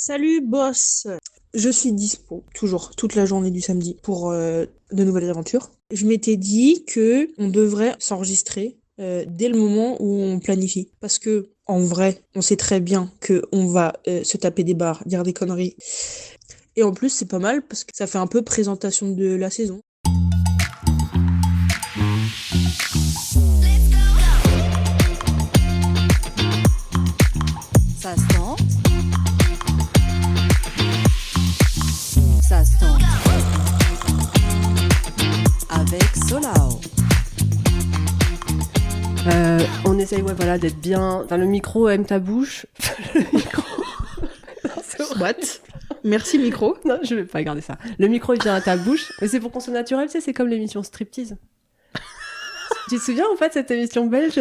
Salut boss, je suis dispo toujours toute la journée du samedi pour de nouvelles aventures. Je m'étais dit que on devrait s'enregistrer dès le moment où on planifie parce que en vrai, on sait très bien que on va se taper des barres, dire des conneries. Et en plus, c'est pas mal parce que ça fait un peu présentation de la saison. Ça se tente. Ça se tente. Avec Solao. On essaye d'être bien. Enfin, le micro aime ta bouche. Le micro. Non, c'est horrible. What? Merci micro. Non, je vais pas garder ça. Le micro il vient à ta bouche, mais c'est pour qu'on soit naturel, tu sais, c'est comme l'émission Striptease. Tu te souviens en fait cette émission belge?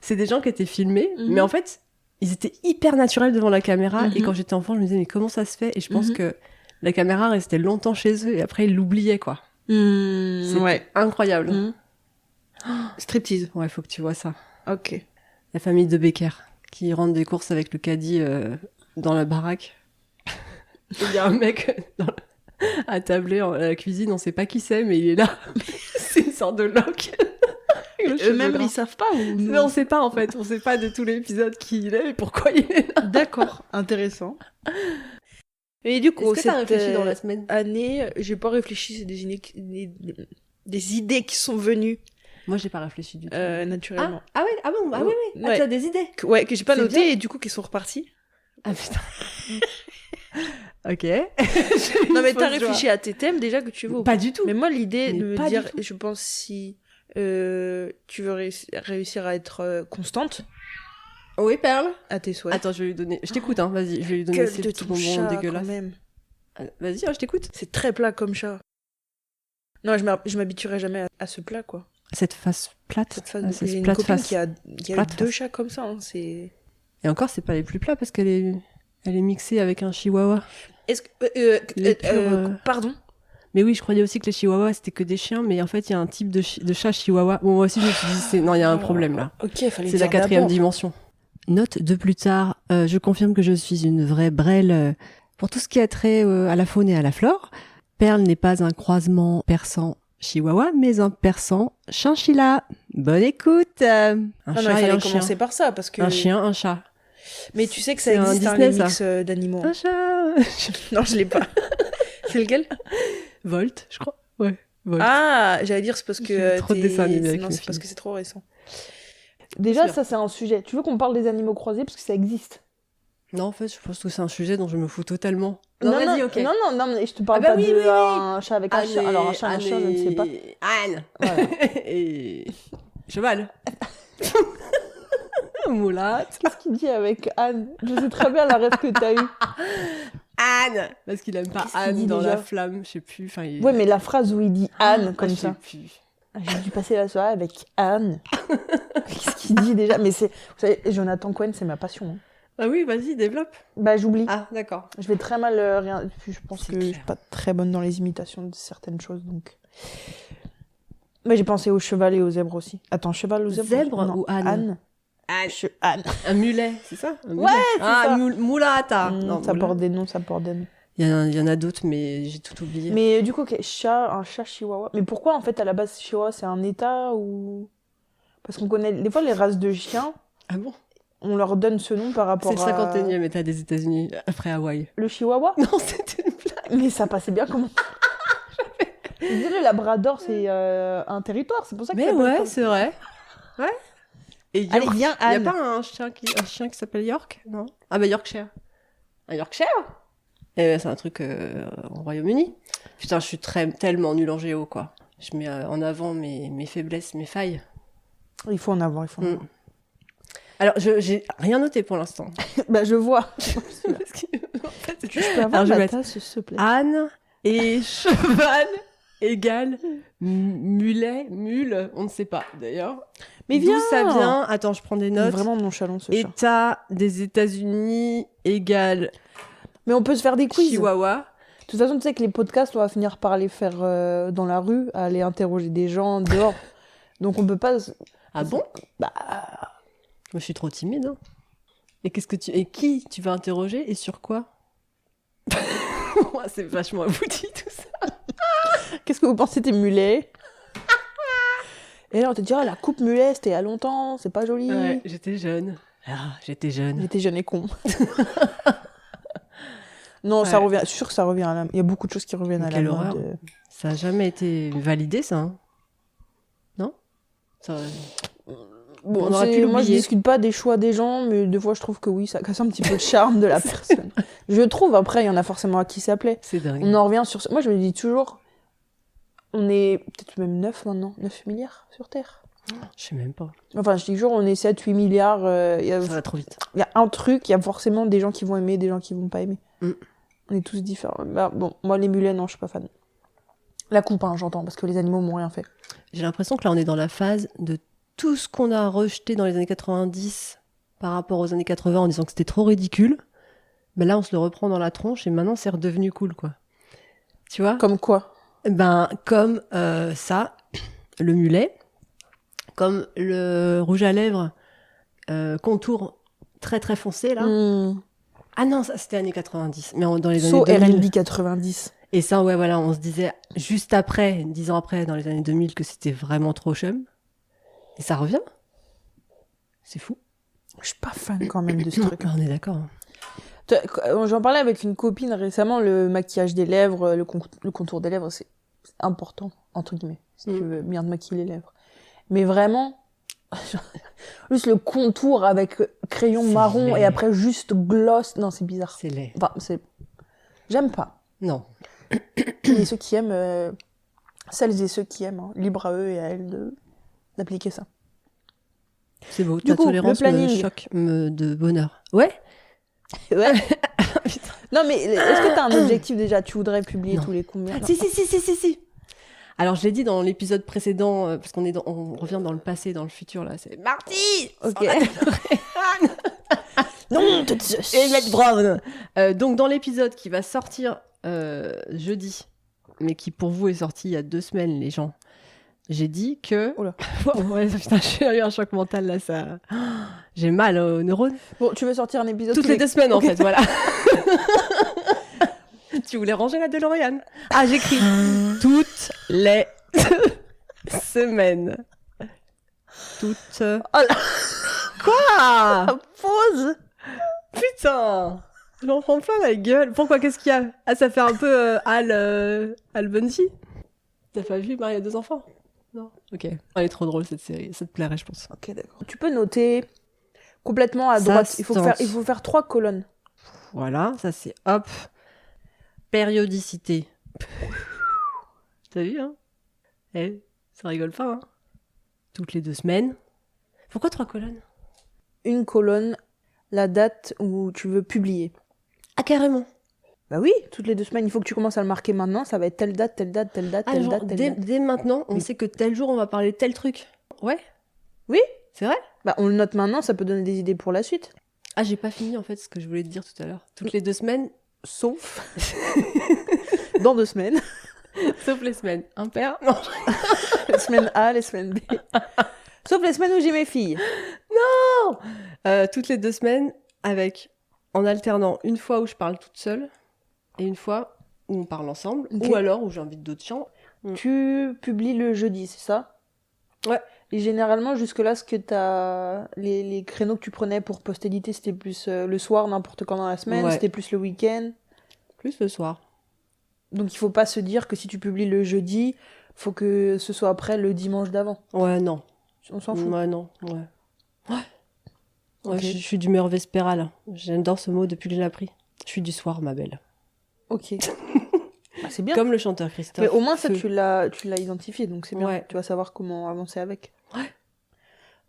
C'est des gens qui étaient filmés, mais en fait, ils étaient hyper naturels devant la caméra. Et quand j'étais enfant, je me disais mais comment ça se fait? Et je pense que la caméra restait longtemps chez eux et après ils l'oubliaient quoi. C'était incroyable. Striptease. Ouais, faut que tu vois ça. Ok. La famille de Becker qui rentre des courses avec le caddie dans la baraque. Il y a un mec attablé à la cuisine, on sait pas qui c'est, mais il est là. C'est une sorte de loc. Eux-mêmes, ils savent pas ou Mais on sait pas en fait, on sait pas de tout l'épisode qui il est et pourquoi il est là. D'accord, intéressant. Et du coup, Est-ce que t'as réfléchi dans la semaine? année, j'ai pas réfléchi, c'est des idées qui sont venues Moi j'ai pas réfléchi du tout. naturellement. Ah ouais, ah bon, ah oui, oui. Ouais. Ah, t'as des idées? Que j'ai pas C'est noté bien. et du coup qui sont reparties. Ah putain. Ok. Non mais t'as réfléchi à tes thèmes déjà que tu veux. Pas du tout. Mais moi l'idée Mais de me pas dire, du tout. je pense si tu veux réussir à être constante Oui, Perle. à tes souhaits. Attends, je vais lui donner. Je t'écoute, hein, vas-y, je vais lui donner Gueule ces de petits ton bonbons chat quand dégueulasses. même. Vas-y, hein, je t'écoute. C'est très plat comme chat. Non, je m'habituerai jamais à ce plat quoi. Cette face plate. Cette phase Ah, de c'est j'ai une plate copine face. qui a eu Plate deux face. chats comme ça. Hein, c'est. Et encore, c'est pas les plus plats parce elle est mixée avec un chihuahua. Est-ce que Les purs, pardon. Mais oui, je croyais aussi que les chihuahuas c'était que des chiens, mais en fait, il y a un type de chat chihuahua. Bon, moi aussi, je me suis dit, non, il y a un problème là. Ok, fallait C'est la dire 4e d'abord. dimension. Note de plus tard, je confirme que je suis une vraie brêle pour tout ce qui a trait à la faune et à la flore. Perle n'est pas un croisement persan chihuahua, mais un persan chinchilla. Bonne écoute. Un Non, il chat et fallait un chien. commencer par ça parce que. Un chien, un chat. Mais tu sais que ça C'est un existe Disney, les ça. mix d'animaux. Un chat. Non, je l'ai pas. C'est lequel? Volt, je crois. Ouais. Volt. Ah, j'allais dire c'est parce que J'ai trop de dessins animés avec non, mes c'est parce filles. que c'est trop récent. Déjà, Sûr. ça c'est un sujet. Tu veux qu'on parle des animaux croisés parce que ça existe. Non, en fait, je pense que c'est un sujet dont je me fous totalement. Non, mais je te parle pas de un chat avec un chien. Alors un chat, un chien, je ne sais pas. Anne. Voilà. Et cheval. Moulate. Qu'est-ce qu'il dit avec Anne? Je sais très bien la rêve que t'as eue. Anne. Parce qu'il aime pas Qu'est-ce qu'il Anne dit dans déjà la flamme, je sais plus. Enfin, Ouais, mais la phrase où il dit Anne comme je ça. sais plus. Ah, j'ai dû passer la soirée avec Anne. Qu'est-ce qu'il dit déjà? Mais c'est, vous savez, Jonathan Cohen, c'est ma passion. Hein. Ah oui, vas-y, développe. Bah j'oublie. Ah, d'accord. Je vais très mal rien. Puis je pense C'est que je clair. suis pas très bonne dans les imitations de certaines choses, donc. Mais j'ai pensé au cheval et au zèbre aussi. Attends, cheval ou zèbre? Zèbre Non, ou âne? Anne. Anne. Un mulet, c'est ça? Un mulet. Ouais, c'est ah, ça. Moulata. Non, Ça moula. porte des noms, ça porte des noms. Il y en a d'autres, mais j'ai tout oublié. Mais du coup, ok, un chat chihuahua. Mais pourquoi en fait à la base chihuahua c'est un état ou. Parce qu'on connaît des fois les races de chiens, Ah bon? on leur donne ce nom par rapport C'est le à. 51e état des États-Unis, après Hawaï. Le chihuahua? Non, c'était une blague. Mais ça passait bien comment? Je dirais le Labrador c'est un territoire, c'est pour ça que Mais ça s'appelle ouais, comme- c'est vrai. Ouais. Et Allez, York. viens, Il y a Anne. pas un chien qui s'appelle York? Non. Ah bah Yorkshire. Un Yorkshire? C'est un truc au Royaume-Uni. Putain, je suis tellement nulle en géo, quoi. Je mets en avant mes faiblesses, mes failles. Il faut en avoir, il faut en avoir. Alors, j'ai rien noté pour l'instant. Bah je vois. Parce que, en fait, Je peux avoir Alors, je vais ma mettre tasse, s'il te plaît. Anne et cheval égale mulet, mule, on ne sait pas d'ailleurs. Mais D'où viens. ça vient? Attends, je prends des Il est notes. vraiment nonchalant ce chat. État des États-Unis égale Mais on peut se faire des quiz. Chihuahua. De toute façon, tu sais que les podcasts, on va finir par les faire dans la rue, aller interroger des gens dehors. Donc on peut pas. Ah bon? Bah, Moi, je suis trop timide. Hein. Et qui tu vas interroger et sur quoi? Ouais, c'est vachement abouti tout ça. Qu'est-ce que vous pensez des mulets? Et là, on te dit, la coupe mulet, c'était il y a longtemps, c'est pas joli. Ouais, j'étais jeune. Ah, j'étais jeune. J'étais jeune et con. Non, Ouais. ça revient. Je suis sûre que ça revient à la... Il y a beaucoup de choses qui reviennent à la Quelle mode. horreur. Ça a jamais été validé, ça. Hein. Non ça... Bon, On aurait pu moi, je l'oublier. discute pas des choix des gens, mais des fois, je trouve que oui, ça casse un petit peu le charme de la personne. Je trouve, après, il y en a forcément à qui ça plaît. C'est dingue. On en revient sur... Moi, je me dis toujours, on est peut-être même 9 maintenant, 9 milliards sur Terre. Je sais même pas. Enfin, je dis toujours, on est 7-8 milliards. Il y a... Ça va trop vite. Il y a un truc, il y a forcément des gens qui vont aimer, des gens qui vont pas aimer. Mm. On est tous différents. Bah, bon, moi, les mulets, non, je suis pas fan. La coupe, hein, j'entends, parce que les animaux m'ont rien fait. J'ai l'impression que là, on est dans la phase de tout ce qu'on a rejeté dans les années 90 par rapport aux années 80 en disant que c'était trop ridicule. Ben là, on se le reprend dans la tronche et maintenant, c'est redevenu cool, quoi. Tu vois ? Comme quoi? Ben, comme ça, le mulet, comme le rouge à lèvres contour très très foncé, là. Ah non, ça, c'était années 90, mais dans les années So 2000. R&B 90. Et ça, ouais, voilà, on se disait juste après, 10 ans après, dans les années 2000, que c'était vraiment trop chum. Et ça revient. C'est fou. Je suis pas fan quand même de ce truc. On est d'accord. J'en parlais avec une copine récemment, le maquillage des lèvres, le contour des lèvres, c'est important, entre guillemets, si tu veux bien te maquiller les lèvres. Mais vraiment, juste le contour avec crayon C'est marron laid. et après juste gloss, non, c'est bizarre. C'est laid. Enfin, j'aime pas. Non. Et ceux qui aiment, celles et ceux qui aiment, hein, libre à eux et à elles d'appliquer ça. C'est beau. Du Ta coup, tolérance le planning. me choque de bonheur. Ouais. Ouais. Putain. Non, mais est-ce que t'as un objectif déjà? Tu voudrais publier Non. tous les combien? Non. Si. Alors, je l'ai dit dans l'épisode précédent, parce on revient dans le passé, dans le futur, là. C'est Marty! Ok. Non, Emmett Brown. Donc, dans l'épisode qui va sortir jeudi, mais qui pour vous est sorti il y a 2 semaines, les gens, j'ai dit que... Oula. Ouais, putain, j'ai eu un choc mental, là, ça... J'ai mal aux neurones. Bon, tu veux sortir un épisode Toutes tous les 2 semaines, en Ok. fait, voilà. Tu voulais ranger la DeLorean? Ah, j'écris toutes les semaines. Toutes... Oh là. Quoi? Pause. Putain! J'en prends plein la gueule. Pourquoi? Qu'est-ce qu'il y a? Ah, ça fait un peu Al Bundy. T'as pas vu Marie a 2 enfants? Non. Ok. Elle est trop drôle cette série. Ça te plairait, je pense. Ok, d'accord. Tu peux noter complètement à Ça droite. se Il faut tente. faire 3 colonnes. Voilà, ça c'est hop. Périodicité. T'as vu, hein? Eh, ça rigole pas, hein? Toutes les 2 semaines. Pourquoi 3 colonnes? Une colonne, la date où tu veux publier. Ah, carrément. Bah oui, toutes les 2 semaines, il faut que tu commences à le marquer maintenant. Ça va être telle date, telle date, telle date, Ah, telle genre, date, telle date. dès maintenant, on Oui. sait que tel jour on va parler de tel truc. Ouais? Oui. C'est vrai? Bah on le note maintenant, ça peut donner des idées pour la suite. Ah, j'ai pas fini en fait ce que je voulais te dire tout à l'heure. Toutes les 2 semaines, Sauf dans 2 semaines. sauf les semaines impaires. Non. Les semaines A, les semaines B. Sauf les semaines où j'ai mes filles. Toutes les 2 semaines, avec en alternant une fois où je parle toute seule et une fois où on parle ensemble, Ok. ou alors où j'invite d'autres gens. Tu publies le jeudi, c'est ça? Ouais. Et généralement, jusque-là, ce que t'as... Les créneaux que tu prenais pour postérité, c'était plus le soir, n'importe quand dans la semaine, Ouais. c'était plus le week-end. Plus le soir. Donc il faut pas se dire que si tu publies le jeudi, faut que ce soit après le dimanche d'avant. Ouais, non. On s'en fout. Ouais, non. Ouais. Ouais, Ok. je suis d'humeur vespérale. J'adore ce mot depuis que je l'ai appris. Je suis du soir, ma belle. Ok. Ah, c'est bien. Comme le chanteur Christophe. Mais au moins, ça, Feu. tu l'as identifié, donc c'est bien. Ouais. Tu vas savoir comment avancer avec. Ouais.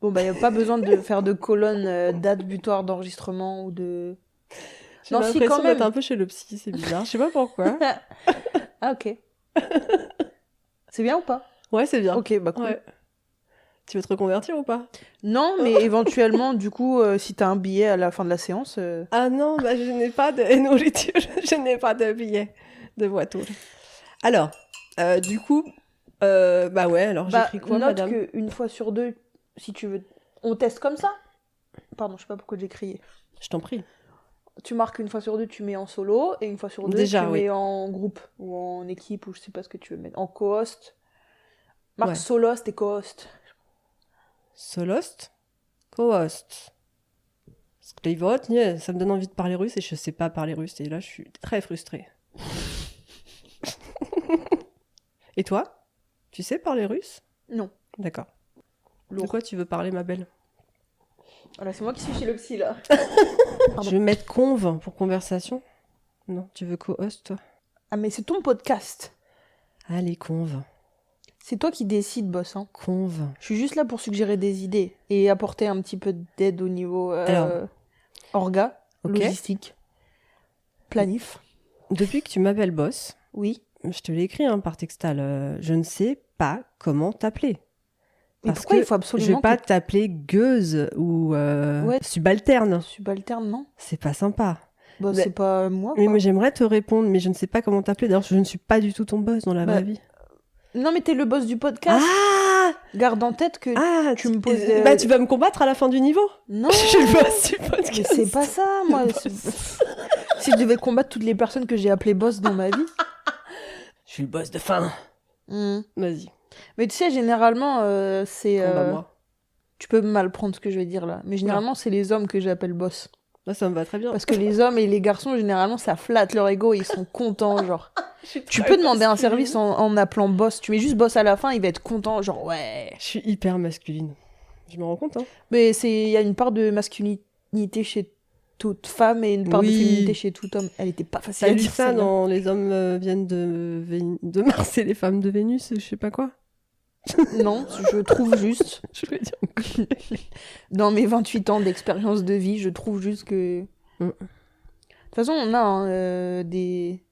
Bon, bah, y a pas besoin de faire de colonne date butoir d'enregistrement ou de... J'ai Non, si, l'impression quand même. d'être un peu chez le psy, c'est bizarre. Je sais pas pourquoi. Ah, ok. C'est bien ou pas? Ouais, c'est bien. Ok, bah cool. Ouais. Tu veux te reconvertir ou pas? Non, mais éventuellement, du coup, si t'as un billet à la fin de la séance... Ah non, bah je n'ai pas de nourriture, je n'ai pas de billets de voiture. Alors, du coup, bah ouais, alors Bah, j'écris quoi, note madame? qu'une fois sur 2, si tu veux... On teste comme ça? Pardon, je sais pas pourquoi j'ai crié. Je t'en prie. tu marques une fois sur deux, tu mets en solo, et une fois sur deux, Déjà, tu oui. mets en groupe, ou en équipe, ou je sais pas ce que tu veux mettre. En co-host. Marque Ouais. solost et co-host. Solost, co-host. Skrivot, yeah, ça me donne envie de parler russe et je sais pas parler russe et là je suis très frustrée. Et toi? Tu sais parler russe? Non. D'accord. De Lourd. quoi tu veux parler, ma belle? Voilà, c'est moi qui suis chez le psy, là. Pardon. Je vais mettre conve pour conversation. Non, tu veux co-host, toi? Ah, mais c'est ton podcast. Allez, conve. C'est toi qui décides, boss. Hein. Conve. Je suis juste là pour suggérer des idées et apporter un petit peu d'aide au niveau Alors. orga, Ok. logistique, planif. Depuis que tu m'appelles boss, Oui. je te l'ai écrit hein, par textal, je ne sais pas comment t'appeler. Mais Parce pourquoi que il faut je absolument vais pas t'appeler gueuse ou Ouais. subalterne. subalterne, non? C'est pas sympa. Bah, Bah, c'est pas moi, Mais quoi. moi, j'aimerais te répondre, mais je ne sais pas comment t'appeler. D'ailleurs, je ne suis pas du tout ton boss dans la Bah, vraie vie. Non, mais t'es le boss du podcast. Ah Garde en tête que... Ah tu me poses... Bah, tu vas me combattre à la fin du niveau. Non, Je suis le boss du mais podcast. c'est pas ça, moi. Le boss. Si je devais combattre toutes les personnes que j'ai appelées boss dans ma vie... Je suis le boss de fin. Hmm. Vas-y, Mais tu sais, généralement, c'est... combat-moi. Tu peux mal prendre ce que je vais dire, là. Mais généralement, c'est les hommes que j'appelle boss. Là, ça me va très bien. Parce que les hommes et les garçons, généralement, ça flatte leur ego, ils sont contents, genre. Tu peux demander un service en appelant boss, tu mets juste boss à la fin, il va être content, genre ouais. Je suis hyper masculine. Je me rends compte, hein. Mais il y a une part de masculinité chez toute femme et une part de Oui. féminité chez tout homme. Elle était pas facile T'as à lu dire ça celle-là. dans Les hommes viennent de Mars et les femmes de Vénus, je sais pas quoi. Non, je trouve juste, Je veux dire. dans mes 28 ans d'expérience de vie, je trouve juste que... Mm. De toute façon, on a hein, des...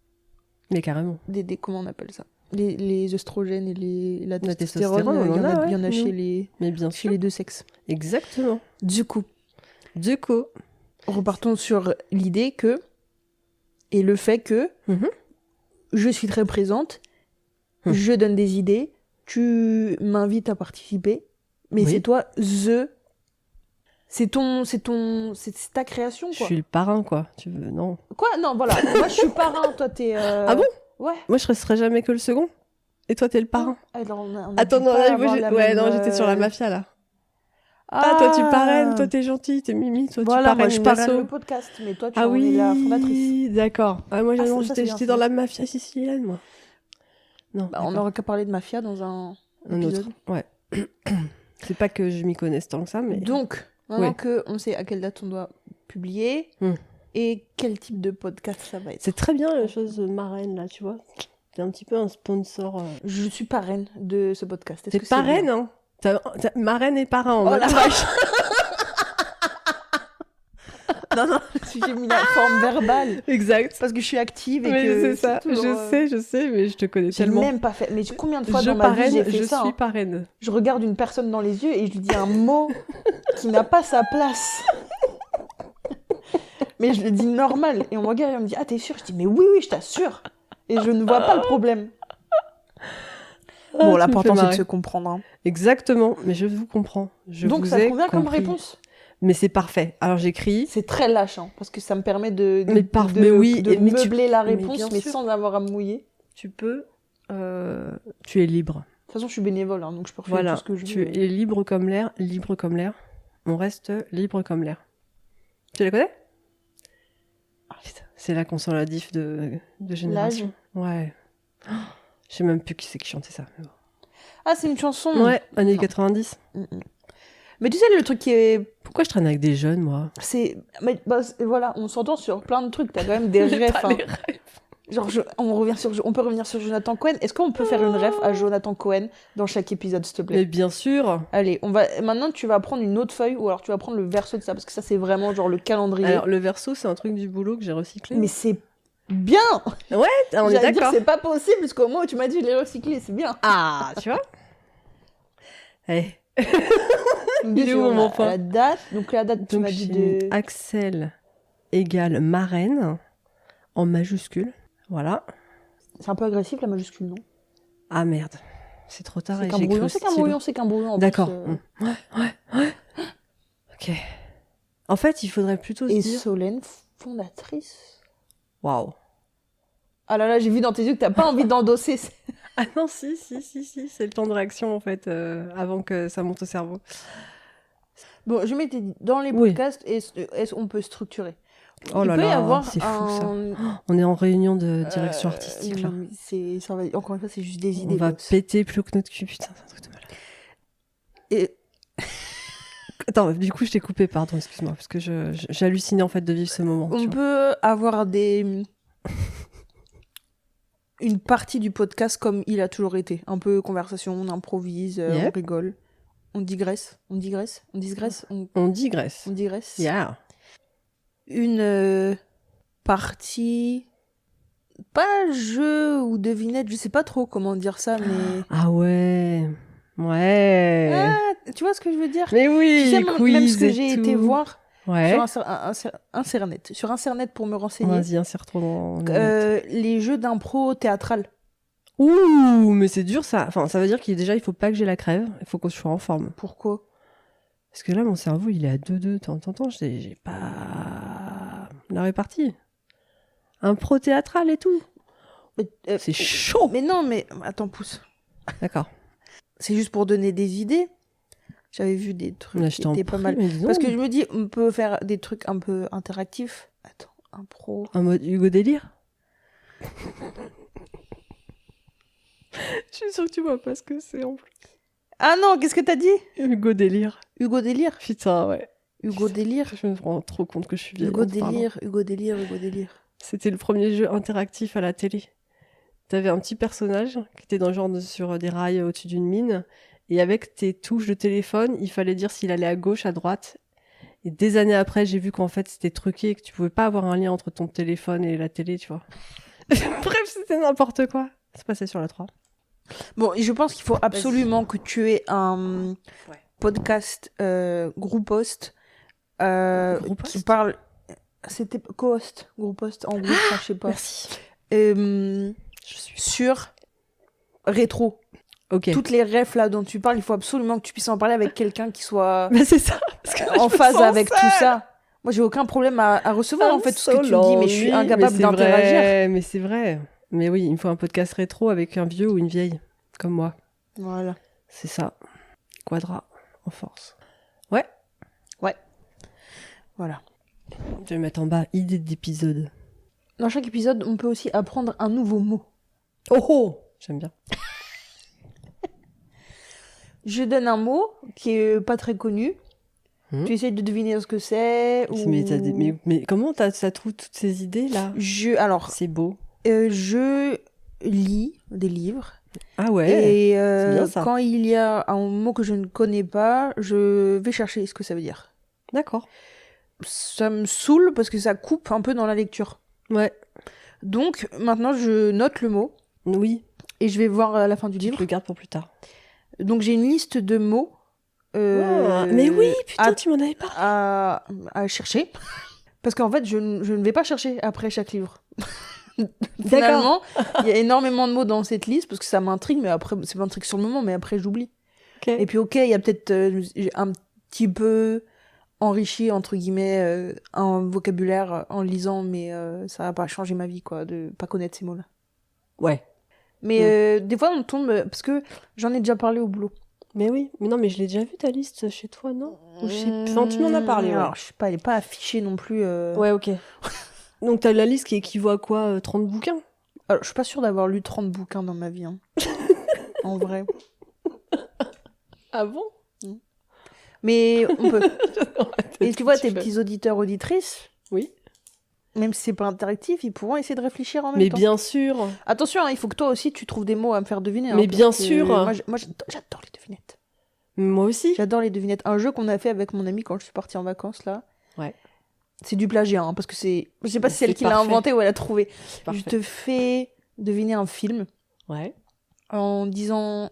Mais carrément. Comment on appelle ça, les œstrogènes et la testostérone, testostérone, on il y en a, ouais. il y en a chez Mm. les, Mais bien chez sûr. les deux sexes. Exactement. Du coup, Du coup. repartons sur l'idée que, et le fait que, Mhm. je suis très présente, Mhm. je donne des idées, tu m'invites à participer, mais Oui. c'est toi, c'est ta création, Je quoi. suis le parrain, quoi. Tu veux, non. Quoi? Non, voilà, moi je suis parrain, toi t'es... Ah bon? Ouais. Moi, je serais jamais que le second. Et toi, t'es le parrain. Alors, on a Attends, dû non, pas là, avoir la ouais, même, non, j'étais sur la mafia, là. Ah, Toi, tu parraines, toi, t'es gentil, t'es mimi, toi, voilà, tu moi parraines je une parraine asso. le podcast, mais toi tu Ah en es la fondatrice. oui, d'accord. Ah, moi, Ah, non, ça, c'est bien, j'étais ça. dans la mafia sicilienne, moi. Non, Bah, on d'accord. n'aura qu'à parler de mafia dans un Un épisode. autre, ouais. C'est pas que je m'y connaisse tant que ça, mais... Donc, maintenant Ouais. qu'on sait à quelle date on doit publier Hmm. et quel type de podcast ça va être. C'est très bien, la chose marraine, là, tu vois. T'es un petit peu un sponsor... Je suis parraine de ce podcast. Est-ce T'es que c'est parraine, bien? hein. T'as marraine et parrain en Oh mode la truc. vache. Non, non, j'ai mis la forme verbale. Exact. Parce que je suis active et Mais que c'est ça, toujours, je sais, mais je te connais J'ai tellement. même pas fait. Mais combien de fois Je dans ma vie parraine, j'ai fait je ça suis hein. parraine. Je regarde une personne dans les yeux et je lui dis un mot qui n'a pas sa place. Mais je le dis normal. Et on me regarde et on me dit ah t'es sûre? Je dis mais oui, je t'assure. Et je ne vois pas le problème. Ah, Bon, tu me l'important fais c'est de marrer. se comprendre. Hein. Comme mais je vous comprends. Je Donc vous ça ai te convient comme compris. réponse? Mais c'est parfait. Alors j'écris. C'est très lâche, hein, parce que ça me permet de Mais oui, de mais tu- meubler la mais réponse, bien mais sûr. sans avoir à me mouiller. Tu peux. Tu es libre. De toute façon, je suis bénévole, hein, donc je peux faire Voilà. tout ce que je Tu veux. es libre comme l'air, libre comme l'air. On reste libre comme l'air. Tu la connais? Ah, putain, c'est là qu'on sent la diff de génération. Ouais. Oh, je sais même plus qui c'est qui chantait ça. mais bon. Ah, c'est une chanson. Ouais, années Non. 90. Mais tu sais, le truc qui est... Pourquoi je traîne avec des jeunes, moi? Mais, bah, voilà, on s'entend sur plein de trucs, t'as quand même des J'ai refs. pas Hein. les rêves. Genre, on peut revenir sur Jonathan Cohen. Est-ce qu'on peut faire une ref à Jonathan Cohen dans chaque épisode, s'il te plaît? Mais bien sûr. Allez, maintenant tu vas prendre une autre feuille, ou alors tu vas prendre le verso de ça, parce que ça c'est vraiment genre le calendrier. Alors, le verso, c'est un truc du boulot que j'ai recyclé. Mais c'est bien! Ah, on est J'allais dire d'accord. c'est pas possible, jusqu'au moment où tu m'as dit je l'ai recyclé, c'est bien. Ah, tu vois? Eh. Donc, Il est où, on mon a enfant? la date, donc la date tu Donc, m'as dit j'ai de... Axel égale marraine en majuscule. Voilà. C'est un peu agressif la majuscule, non? Ah merde. C'est trop tard C'est et qu'un j'ai brouillon, cru c'est qu'un stylo. brouillon, c'est qu'un brouillon. en D'accord. plus, Ouais. Ok. En fait, il faudrait plutôt se Et dire... Solène, Fondatrice. Waouh. Ah là là, j'ai vu dans tes yeux que t'as pas envie d'endosser. Ah non, si, c'est le temps de réaction en fait, avant que ça monte au cerveau. Bon, je m'étais dit, dans les Oui. podcasts, est-ce qu'on peut structurer? Oh Il là peut y là, avoir c'est fou ça. un... On est en réunion de direction artistique là. non, mais encore une fois, c'est juste des On idées. va boss. péter plus haut que notre cul, putain, c'est un truc de malade. Et Attends, du coup, je t'ai coupé, pardon, excuse-moi, parce que j'hallucinais en fait de vivre ce moment. tu on vois. peut avoir une partie du podcast comme il a toujours été. Un peu conversation, on improvise, on Yep. rigole. On digresse. On On digresse. digresse. Yeah. Une partie... Pas jeu ou devinette, je sais pas trop comment dire ça, mais... Ah ouais. Ouais. Ah, tu vois ce que je veux dire? Mais oui, Tu sais, quiz même ce que et j'ai tout. été voir Ouais. sur Internet. Sur Internet pour me renseigner. Vas-y, insère-toi dans le net. Les jeux d'impro théâtral. Ouh, mais c'est dur ça. Enfin, ça veut dire il faut pas que j'ai la crève. Il faut que je sois en forme. Pourquoi? Parce que là, mon cerveau, il est à 2-2. T'entends, j'ai pas la répartie. Un pro théâtral et tout. C'est chaud. Mais non, mais attends, pousse. D'accord. C'est juste pour donner des idées. J'avais vu des trucs Là, qui je t'en étaient pas prie, mal. mais dis donc. Parce que je me dis, on peut faire des trucs un peu interactifs. Attends, impro. En mode Hugo Délire. Je suis sûre que tu vois pas ce que c'est en plus. Ah non, qu'est-ce que t'as dit? Hugo Délire. Hugo Délire. Putain, ouais. Hugo Délire. Je me rends trop compte que je suis vieille. Hugo en te parlant. Délire. Hugo Délire. Hugo Délire. C'était le premier jeu interactif à la télé. T'avais un petit personnage qui était dans le genre sur des rails au-dessus d'une mine. Et avec tes touches de téléphone, il fallait dire s'il allait à gauche, à droite. Et des années après, j'ai vu qu'en fait, c'était truqué et que tu pouvais pas avoir un lien entre ton téléphone et la télé, tu vois. Bref, c'était n'importe quoi. Ça se passait sur la 3. Bon, et je pense qu'il faut absolument que tu aies un podcast groupost Groupost qui parle. C'était co-host, groupost en groupe, je sais pas. Merci. Je suis sur rétro. Ok. Toutes les refs là dont tu parles, il faut absolument que tu puisses en parler avec quelqu'un qui soit Bah, c'est ça. Parce que là, je en me phase sens avec seule. tout ça. Moi, j'ai aucun problème à recevoir en fait tout ce que tu me dis, mais je suis Oui, incapable mais c'est d'interagir. vrai, mais c'est vrai. Mais oui, il me faut un podcast rétro avec un vieux ou une vieille, comme moi. Voilà. C'est ça. Quadra, en force. Voilà. Je vais mettre en bas idée d'épisode. Dans chaque épisode, on peut aussi apprendre un nouveau mot. Oh oh. J'aime bien. Je donne un mot qui est pas très connu. Tu essayes de deviner ce que c'est. Ou... Mais comment ça trouve toutes ces idées là? Alors, C'est beau. je lis des livres. Ah ouais. Et c'est bien ça. quand il y a un mot que je ne connais pas, je vais chercher ce que ça veut dire. D'accord. Ça me saoule parce que ça coupe un peu dans la lecture. Ouais. Donc maintenant je note le mot Oui. et je vais voir à la fin du livre. Je le garde pour plus tard. Donc j'ai une liste de mots Mais oui, putain, tu m'en avais parlé. à chercher. Parce qu'en fait je ne vais pas chercher après chaque livre. D'accord. Finalement, il y a énormément de mots dans cette liste parce que ça m'intrigue, mais après, c'est pas un truc sur le moment, mais après j'oublie. Okay. Et puis ok, il y a peut-être un petit peu enrichi, entre guillemets, un vocabulaire en lisant, mais ça va pas changer ma vie, quoi, de pas connaître ces mots-là. Ouais. Mais des fois, on tombe, parce que j'en ai déjà parlé au boulot. Mais oui. Mais non, mais je l'ai déjà vu ta liste chez toi, non? Ou je sais... Enfin, tu m'en as parlé, ouais. Alors, je sais pas, elle est pas affichée non plus. Ouais, ok. Donc t'as la liste qui équivaut à quoi? 30 bouquins? Alors, je suis pas sûre d'avoir lu 30 bouquins dans ma vie, hein. En vrai. Ah bon? Mais on peut. Et tu vois, tes petits auditeurs, auditrices, oui, même si c'est pas interactif, ils pourront essayer de réfléchir en même mais temps. bien sûr. Attention, hein, il faut que toi aussi, tu trouves des mots à me faire deviner. Mais hein, bien parce que sûr. Moi, j'adore les devinettes. Moi aussi. J'adore les devinettes. Un jeu qu'on a fait avec mon ami quand je suis partie en vacances, là. Ouais. C'est du plagiat, hein, parce que c'est... Je sais pas si c'est elle C'est qui l'a parfait. inventé ou elle a trouvé. C'est parfait. Je te fais deviner un film Ouais. en disant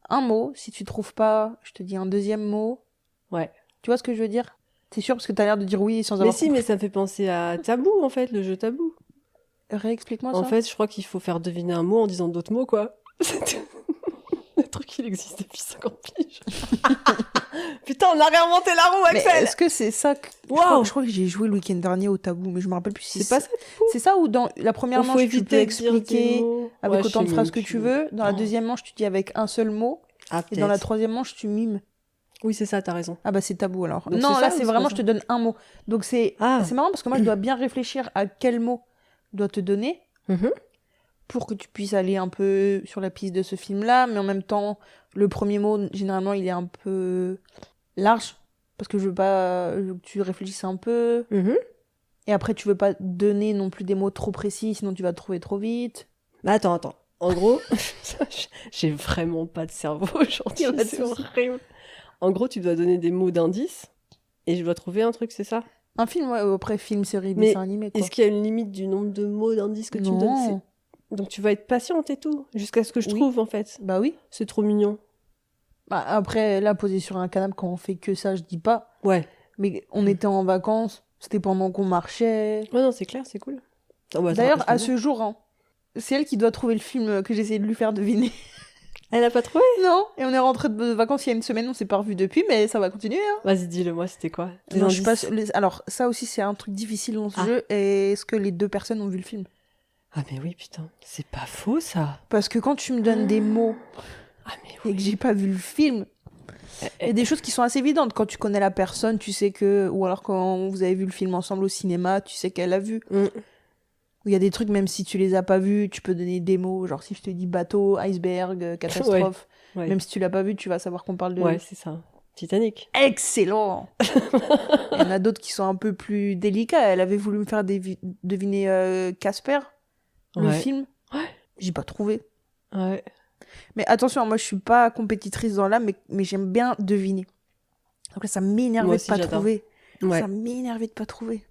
un mot. Si tu trouves pas, je te dis un deuxième mot. Ouais. Tu vois ce que je veux dire? T'es sûr? Parce que t'as l'air de dire oui sans Mais avoir si, mais ça me fait penser à Tabou, en fait, le jeu Tabou. Réexplique-moi ça. En fait, je crois qu'il faut faire deviner un mot en disant d'autres mots, quoi. Le truc, il existe depuis 50 piges. Putain, on a réinventé la roue, Mais Axel. est-ce que c'est ça Waouh. Je crois que j'ai joué le week-end dernier au Tabou, mais je me rappelle plus si C'est pas ça. C'est ça où dans la première Il faut manche, tu peux éviter de dire des expliquer mots. avec Ouais, autant de je sais phrases même que tu plus. veux. Dans la Oh. deuxième manche, tu dis avec un seul mot. Ah, Et dans la peut-être. troisième manche, tu mimes. Oui, c'est ça, t'as raison. Ah bah c'est Tabou alors. Donc Non, c'est là ça ou c'est c'est vraiment, pas je ça te donne un mot. Donc c'est Ah. marrant parce que moi je dois bien réfléchir à quel mot je dois te donner Mhm. pour que tu puisses aller un peu sur la piste de ce film-là. Mais en même temps, le premier mot, généralement, il est un peu large. Parce que je veux que tu réfléchisses un peu. Mhm. Et après, tu veux pas donner non plus des mots trop précis, sinon tu vas te trouver trop vite. Bah attends. En gros, j'ai vraiment pas de cerveau aujourd'hui, Y a pas de c'est souci. horrible. En gros, tu dois donner des mots d'indice et je dois trouver un truc, c'est ça? Un film, ouais, ou après film, série, Mais dessin animé, quoi. Est-ce qu'il y a une limite du nombre de mots d'indices que tu me donnes? Non. Donc tu vas être patiente et tout, jusqu'à ce que je Oui. trouve en fait. Bah oui. C'est trop mignon. Bah, après, là, posé sur un canapé, quand on fait que ça, je dis pas. Ouais. Mais on était en vacances, c'était pendant qu'on marchait. Ouais, non, c'est clair, c'est cool. Ah bah, ça D'ailleurs, rappelle à très ce jour, hein, c'est elle qui doit trouver le film que j'ai essayé de lui faire deviner. bien. Elle a pas trouvé? Non, et on est rentré de vacances il y a une semaine, on s'est pas revu depuis, mais ça va continuer. Hein. Vas-y, dis-le moi, c'était quoi? Des Non, je suis pas indices. sûre- Alors, ça aussi, c'est un truc difficile dans ce Ah. jeu. Est-ce que les deux personnes ont vu le film? Ah mais oui, putain, c'est pas faux ça. Parce que quand tu me donnes des mots Ah mais et oui. que j'ai pas vu le film, il y a des choses qui sont assez évidentes. Quand tu connais la personne, tu sais que... Ou alors quand vous avez vu le film ensemble au cinéma, tu sais qu'elle a vu. Mm. Ou il y a des trucs, même si tu les as pas vus, tu peux donner des mots. Genre si je te dis bateau, iceberg, catastrophe, Ouais. même si tu l'as pas vu, tu vas savoir qu'on parle de... Ouais, c'est ça. Titanic. Excellent. Il y en a d'autres qui sont un peu plus délicats. Elle avait voulu me faire deviner Casper, le Ouais. film. Ouais. J'ai pas trouvé. Ouais. Mais attention, moi je suis pas compétitrice dans l'âme, mais j'aime bien deviner. Donc là, ça Moi m'énervait de aussi, pas j'adore. trouver. Ouais. Ça m'énervait de pas trouver.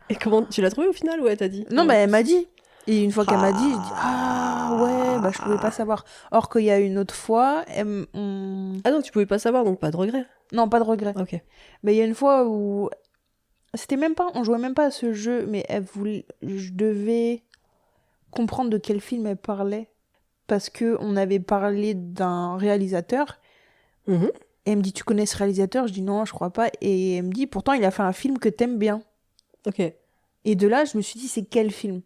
Et comment tu l'as trouvé au final ou elle t'a dit? Non, Ouais. bah elle m'a dit. Et une fois qu'elle m'a dit, je dis ah ouais, bah je pouvais pas savoir. Or qu'il y a une autre fois, Ah non, tu pouvais pas savoir, donc pas de regret. non, pas de regret. Ok. Mais il y a une fois où c'était même pas, on jouait même pas à ce jeu, mais je devais comprendre de quel film elle parlait parce que on avait parlé d'un réalisateur. Mhm. Et elle me dit tu connais ce réalisateur? Je dis non, je crois pas. Et elle me dit pourtant il a fait un film que t'aimes bien. Ok. Et de là je me suis dit c'est quel film?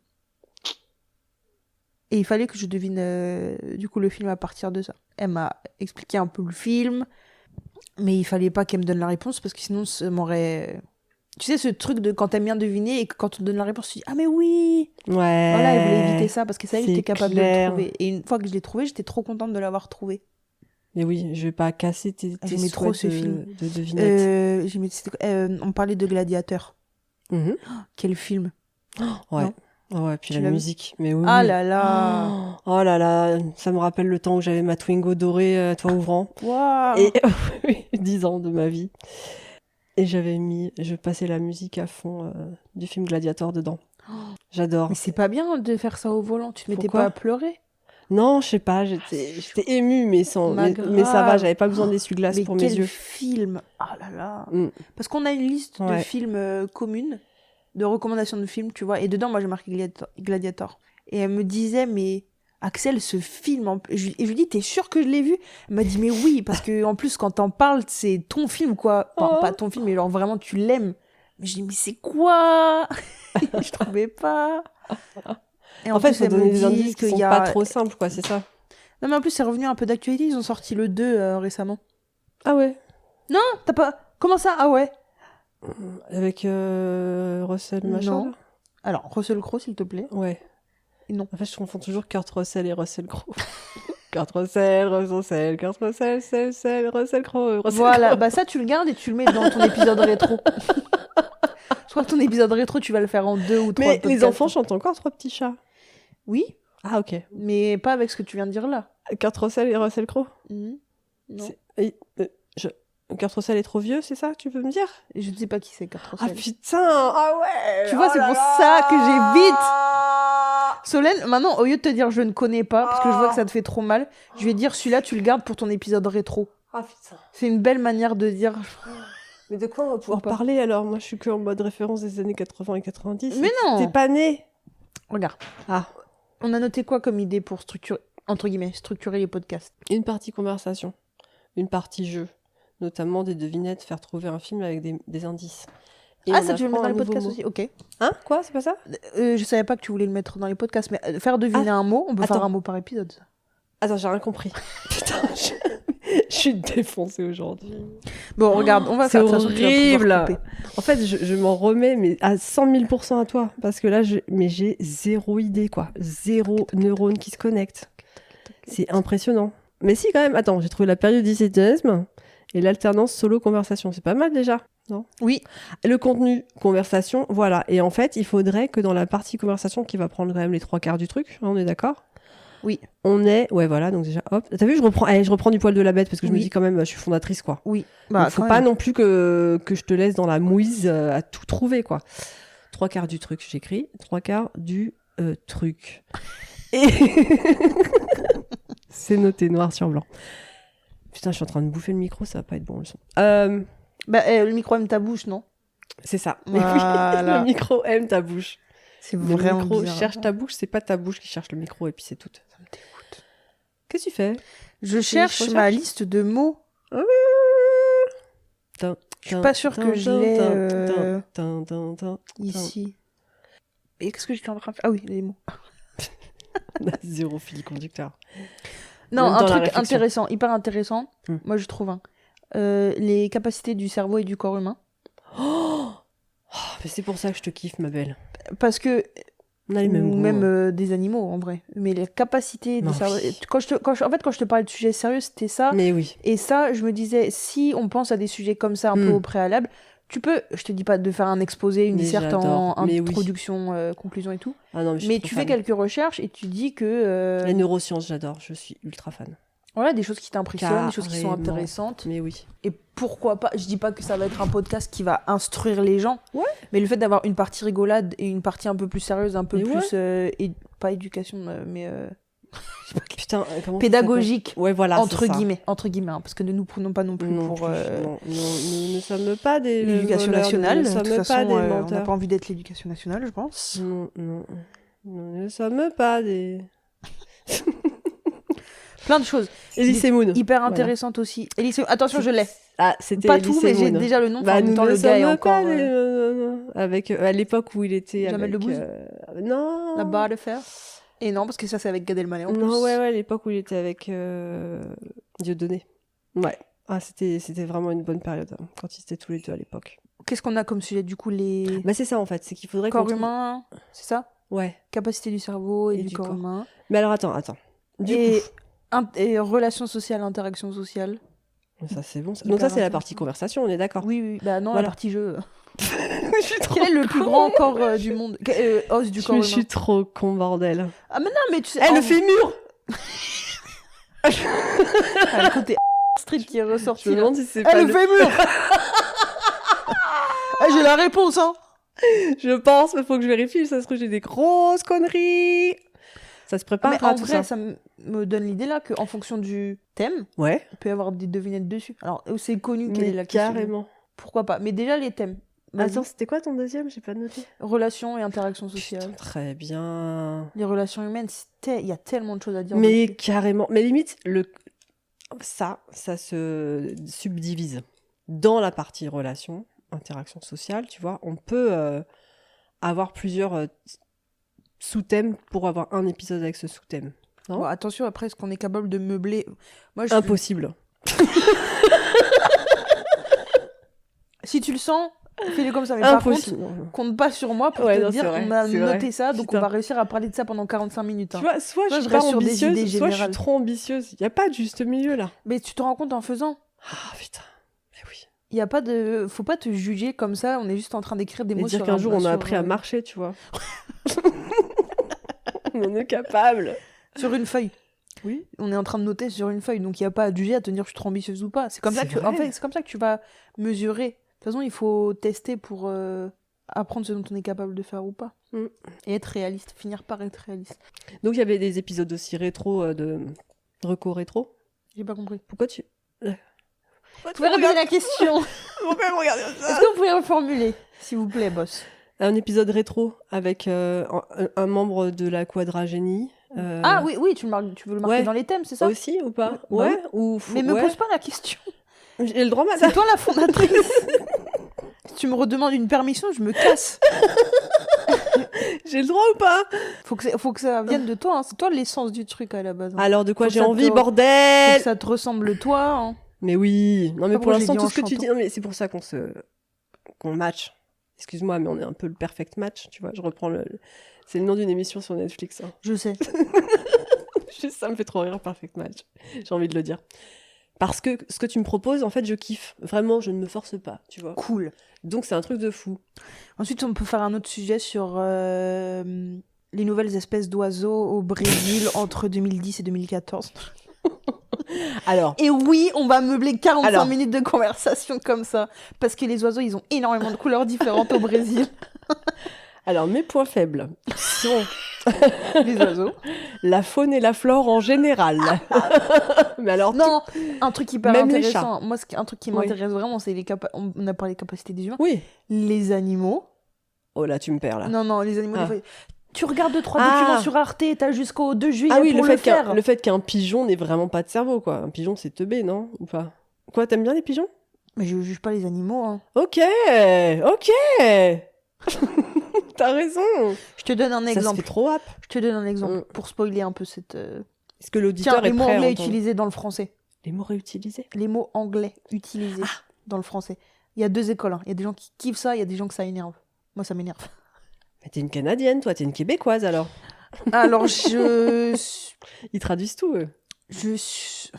Et il fallait que je devine du coup le film à partir de ça. Elle m'a expliqué un peu le film, mais il fallait pas qu'elle me donne la réponse parce que sinon ça m'aurait... Tu sais ce truc de quand t'aimes bien deviner et que quand on te donne la réponse tu dis ah mais oui. Ouais. Voilà, elle voulait éviter ça parce que ça elle c'est était capable clair. de le trouver. Et une fois que je l'ai trouvé, j'étais trop contente de l'avoir trouvé. Mais oui, je vais pas casser tes J'aimais trop souhaits ce film. de devinette. On parlait de Gladiateur. Mhm. Quel film? Ouais. Non. Ouais, puis Tu la l'as vu musique. Mais oui. Ah oui. là là. Oh là là, ça me rappelle le temps où j'avais ma Twingo dorée, toit ouvrant. Waouh. Et 10 ans de ma vie. Et je passais la musique à fond du film Gladiator dedans. J'adore. Mais c'est pas bien de faire ça au volant. Tu te mettais Pourquoi pas à pleurer? Non, je sais pas, j'étais émue, mais Bah, mais ça va, grave. j'avais pas besoin d'essuie-glace Mais pour mes quel yeux. film! Ah là là! Mm. Parce qu'on a une liste de Ouais. films communes, de recommandations de films, tu vois. Et dedans, moi, j'ai marqué Gladiator. Et elle me disait, mais Axel, ce film... Et je lui dis, t'es sûr que je l'ai vu? Elle m'a dit, mais oui, parce que en plus, quand t'en parles, c'est ton film, quoi. Enfin, Oh. pas ton film, mais genre vraiment, tu l'aimes. Mais je dis, mais c'est quoi? Je trouvais pas. Et En fait, plus, faut elle me donner des dit indices qui qu'il sont y a- pas trop simples, quoi, c'est ça. Non, mais en plus, c'est revenu un peu d'actualité. Ils ont sorti le 2 récemment. Ah ouais. Non, t'as pas... Comment ça? Ah ouais. Avec Russell machin. Non. là Alors, Russell Crowe, s'il te plaît. Ouais. Non. En fait, je confonds toujours Kurt Russell et Russell Crowe. Kurt Russell, Kurt Russell, Russell Crowe. Voilà, Crowe. bah ça, tu le gardes et tu le mets dans ton épisode rétro. Je crois que ton épisode rétro, tu vas le faire en 2 ou 3 Mais les enfants chantent encore Trois petits chats. Oui, Ah ok. mais pas avec ce que tu viens de dire là. Kurt Russell et Russell Crowe. Mhm. Non. Kurt Russell est trop vieux, c'est ça que tu veux me dire? Je ne sais pas qui c'est, Kurt Ah Russell. putain, ah ouais. Tu vois, oh c'est là pour là. ça que j'évite. Solène, maintenant, au lieu de te dire je ne connais pas, parce que je vois que ça te fait trop mal, je vais dire celui-là, tu le gardes pour ton épisode rétro. Ah putain. C'est une belle manière de dire. Mais de quoi on va pouvoir Ou pas. parler alors? Moi je suis que en mode référence des années 80 et 90. Mais non. T'es pas né. Regarde. Ah. On a noté quoi comme idée pour structurer, entre guillemets, structurer les podcasts? Une partie conversation, une partie jeu, notamment des devinettes, faire trouver un film avec des indices. Et Ah, on ça, tu veux le apprend mettre dans un les podcasts nouveau aussi? Ok. Hein? Quoi? C'est pas ça? Je savais pas que tu voulais le mettre dans les podcasts, mais faire deviner un mot, on peut faire attends. un mot par épisode. Ça. Attends, j'ai rien compris. Putain, je suis défoncée aujourd'hui. Bon, regarde, on va C'est faire de toute façon, tu vas pouvoir horrible. couper. En fait, je m'en remets mais à 100 000% à toi. Parce que là, j'ai zéro idée, quoi. Zéro neurone qui se connecte. C'est impressionnant. Mais si, quand même. Attends, j'ai trouvé la périodicité et l'alternance solo-conversation. C'est pas mal déjà, non? Oui. Le contenu, conversation, voilà. Et en fait, il faudrait que dans la partie conversation qui va prendre quand même les 3/4 du truc, hein, on est d'accord? Oui. On est... Ouais, voilà, donc déjà, hop. T'as vu, je reprends du poil de la bête parce que je me Oui. dis quand même, je suis fondatrice, quoi. Oui. Donc, faut quand pas même. non plus que je te laisse dans la mouise à tout trouver, quoi. 3/4 du truc, j'écris. 3/4 du truc. Et... C'est noté noir sur blanc. Putain, je suis en train de bouffer le micro, ça va pas être bon le son. Le micro aime ta bouche, non? C'est ça. Voilà. Le micro aime ta bouche. C'est Le vraiment micro bizarre. cherche ta bouche, c'est pas ta bouche qui cherche le micro et puis c'est tout. Ça me dégoûte. Qu'est-ce que tu fais? Je cherche recherche. ma liste de mots. Je suis pas sûre que je l'ai ici. Et qu'est-ce que j'étais en train de faire? Ah oui, les mots. Zéro fil conducteur. Non, Même un dans la truc réflexion. intéressant, hyper intéressant. Hmm. Moi, je trouve. Les capacités du cerveau et du corps humain. Mais c'est pour ça que je te kiffe, ma belle. Parce que On a les mêmes ou goûts, même hein. des animaux en vrai, mais les capacités Non, du cerveau. oui. En fait, quand je te parlais de sujets sérieux, c'était ça. Mais oui. Et ça, je me disais, si on pense à des sujets comme ça un peu au préalable, tu peux, je te dis pas de faire un exposé, une Mais disserte en j'adore. Mais oui. introduction, conclusion et tout, Ah non, mais je suis mais trop tu fan. fais quelques recherches et tu dis que Les neurosciences, j'adore. Je suis ultra fan. voilà, des choses qui t'impressionnent, des choses qui sont Carrément. intéressantes. Mais oui. Et pourquoi pas, je dis pas que ça va être un podcast qui va instruire les gens, Ouais. mais le fait d'avoir une partie rigolade et une partie un peu plus sérieuse, un peu Mais plus, pas éducation, mais Putain, comment ça pédagogique, s'appelle? Ouais, voilà. entre c'est ça. guillemets, hein, parce que ne nous prenons pas non plus Non, pour non, nous ne sommes pas des l'éducation voleurs, nationale. Nous De ne toute sommes façon, pas des on n'a menteurs. pas envie d'être l'éducation nationale, je pense. Non, non. Nous ne sommes pas des... Plein de choses. Elise Moon. Hyper Voilà. intéressantes aussi. Attention, je l'ai. Ah, c'était Pas Elise tout, mais j'ai Moon. déjà le nom. Bah, en même nous temps, ne le gars est sommes encore pas des... non. Avec, à l'époque où il était Jamel avec... Debbouze Non. la barre de fer. Et non, parce que ça, c'est avec Gad Elmaleh en plus. Non, ouais, à l'époque où il était avec Dieudonné. Ouais. Ah, c'était vraiment une bonne période, hein, quand ils étaient tous les deux à l'époque. Qu'est-ce qu'on a comme sujet, du coup, les Bah, c'est ça, en fait. C'est qu'il faudrait qu'on corps trouve- humain, c'est ça? Ouais. Capacité du cerveau et, Et du du corps corps. humain. Mais alors, attends. Du Et, coup... et relations sociales, interactions sociales. Ça, c'est bon. Ça. Hyper Donc ça, c'est la intéressant. partie conversation, on est d'accord. Oui. Bah non, Voilà. la partie jeu. Je suis trop Quel est le plus grand corps du monde? Os du corps Je humain. suis trop con, bordel. Ah, mais non, mais tu sais. Eh, le fémur. Ah, le côté street qui est ressorti. Je me là. demande si c'est Eh, pas le fémur. Eh, j'ai la réponse, hein. Je pense, mais faut que je vérifie. Ça se trouve, j'ai des grosses conneries. Ça se prépare Mais à en tout vrai, ça. ça me donne l'idée là qu'en fonction du thème, Ouais. il peut y avoir des devinettes dessus. Alors, c'est connu quelle est Mais la question. carrément. Pourquoi pas? Mais déjà, les thèmes. Vas-y. Attends, c'était quoi ton deuxième? J'ai pas noté. Relations et interactions sociales. Putain, très bien. Les relations humaines, il y a tellement de choses à dire. Mais dessus. carrément. Mais limite, ça se subdivise. Dans la partie relations, interaction sociale, tu vois, on peut avoir plusieurs sous-thèmes pour avoir un épisode avec ce sous-thème. Non Bon, attention, après, est-ce qu'on est capable de meubler? Moi, je Impossible. Si tu le sens, fais-le comme ça. Mais par Impossible. contre, compte pas sur moi pour Ouais, te non, dire, c'est vrai, on a c'est noté vrai. ça, donc Putain. on va réussir à parler de ça pendant 45 minutes. hein. Tu vois, soit Moi, je je suis pas reste sur des ambitieuse, idées soit je suis générales. trop ambitieuse. Il n'y a pas de juste milieu, là. Mais tu te rends compte en faisant? Ah, putain. Mais oui. Il y a pas de, faut pas te juger comme ça. On est juste en train d'écrire des Et mots dire sur qu'un un- jour, on a sur, appris à marcher, tu vois. On en est capable. sur une feuille. Oui. On est en train de noter sur une feuille, donc il y a pas à juger, à te dire je suis trop ambitieuse ou pas. C'est comme ça C'est que, en vrai. fait, c'est comme ça que tu vas mesurer. De toute façon, il faut tester pour apprendre ce dont on est capable de faire ou pas. Mm. Et être réaliste, finir par être réaliste. Donc, il y avait des épisodes aussi rétro, de recours rétro. J'ai pas compris. Pourquoi tu... Vous pouvez répéter la question? Pourquoi vous regardez Est-ce que vous pouvez reformuler, s'il vous plaît, boss? Un épisode rétro avec un membre de la quadragénie. Ah oui, tu veux le marquer Ouais. dans les thèmes, c'est ça? Aussi ou pas? Bah Ouais. Ou Mais me ouais. pose pas la question. J'ai le droit, madame. C'est toi la fondatrice. Tu me redemandes une permission, je me casse. J'ai le droit ou pas? Faut que ça vienne de toi. Hein. C'est toi l'essence du truc à la base. Hein. Alors de quoi Faut que j'ai ça envie, te- bordel? Faut que ça te ressemble toi. Hein. Mais oui. Non mais Ah, pour moi, j'ai l'instant dit tout en ce que tu dis, chantant. non mais c'est pour ça qu'on match. Excuse-moi, mais on est un peu le perfect match, tu vois. Je reprends c'est le nom d'une émission sur Netflix. Hein. Je sais. Juste ça me fait trop rire, perfect match. J'ai envie de le dire. Parce que ce que tu me proposes, en fait, je kiffe. Vraiment, je ne me force pas, tu vois. Cool. Donc c'est un truc de fou. Ensuite, on peut faire un autre sujet sur les nouvelles espèces d'oiseaux au Brésil entre 2010 et 2014. Alors, Et oui, on va meubler 45 Alors. minutes de conversation comme ça. Parce que les oiseaux, ils ont énormément de couleurs différentes au Brésil. mes points faibles sont Les oiseaux. la faune et la flore en général. Mais alors, Non, un truc hyper Même les intéressant. Moi, un truc qui Oui. m'intéresse vraiment, c'est on a parlé des capacités des humains. oui. Les animaux. Oh là, tu me perds là. Non, les animaux. Ah. des fois, tu regardes 2-3 Ah. documents sur Arte, t'as jusqu'au 2 juillet Ah oui, pour le faire. fait qu'un pigeon n'ait vraiment pas de cerveau, quoi. Un pigeon, c'est teubé, non? Ou pas? Quoi, t'aimes bien les pigeons? Mais je juge pas les animaux. Hein. Ok. T'as raison. Je te donne un Ça se exemple. fait trop hap. Je te donne un exemple Mm. pour spoiler un peu cette. Est-ce que l'auditeur Tiens, est les mots prêt à anglais entendre utilisés dans le français. Les mots réutilisés? Les mots anglais utilisés dans le français. Il y a 2 écoles. Hein. Il y a des gens qui kiffent ça, il y a des gens que ça énerve. Moi, ça m'énerve. Mais t'es une Canadienne, toi, t'es une Québécoise alors. Alors, Ils traduisent tout, eux. je suis.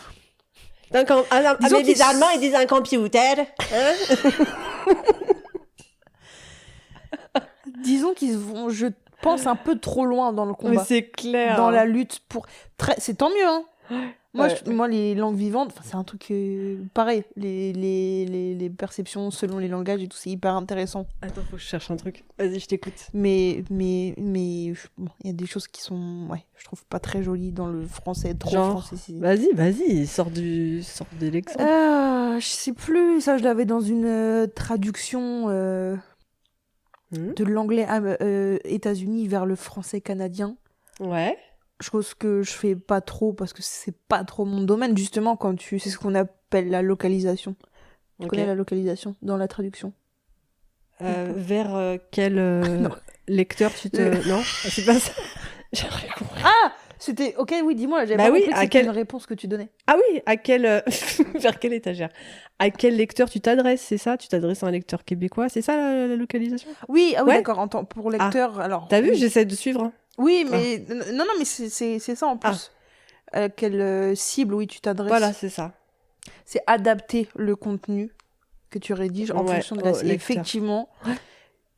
Disons mais les Allemands, ils disent un computer. Hein. Disons qu'ils vont, je pense, un peu trop loin dans le Mais combat. c'est clair. Dans la lutte pour. C'est tant mieux, hein. Moi, Ouais. moi, les langues vivantes, c'est un truc pareil. Les perceptions selon les langages et tout, c'est hyper intéressant. Attends, faut que je cherche un truc. Vas-y, je t'écoute. Mais il y a des choses qui sont, ouais, je trouve pas très jolies dans le français, trop Genre, français. Vas-y, sors de l'exemple. Ah, je sais plus, ça je l'avais dans une traduction de l'anglais États-Unis vers le français canadien. Ouais. Chose que je fais pas trop parce que c'est pas trop mon domaine, justement, quand c'est ce qu'on appelle la localisation. Tu Ok. connais la localisation dans la traduction? Vers quel Non. lecteur tu te... Non, c'est pas ça. J'ai rien compris. Ah, c'était ok, oui, dis-moi, j'avais Bah pas oui, compris que à c'était quel- une réponse que tu donnais. Ah oui, à quel... vers quelle étagère? À quel lecteur tu t'adresses, c'est ça? Tu t'adresses à un lecteur québécois, c'est ça la localisation? Oui, ah oui, Ouais. d'accord, pour lecteur, alors. T'as vu, oui. j'essaie de suivre. Hein. Oui, mais non, mais c'est ça en plus. À quelle cible, oui, tu t'adresses. Voilà, c'est ça. C'est adapter le contenu que tu rédiges en Ouais, fonction de au la. lecteur. Effectivement,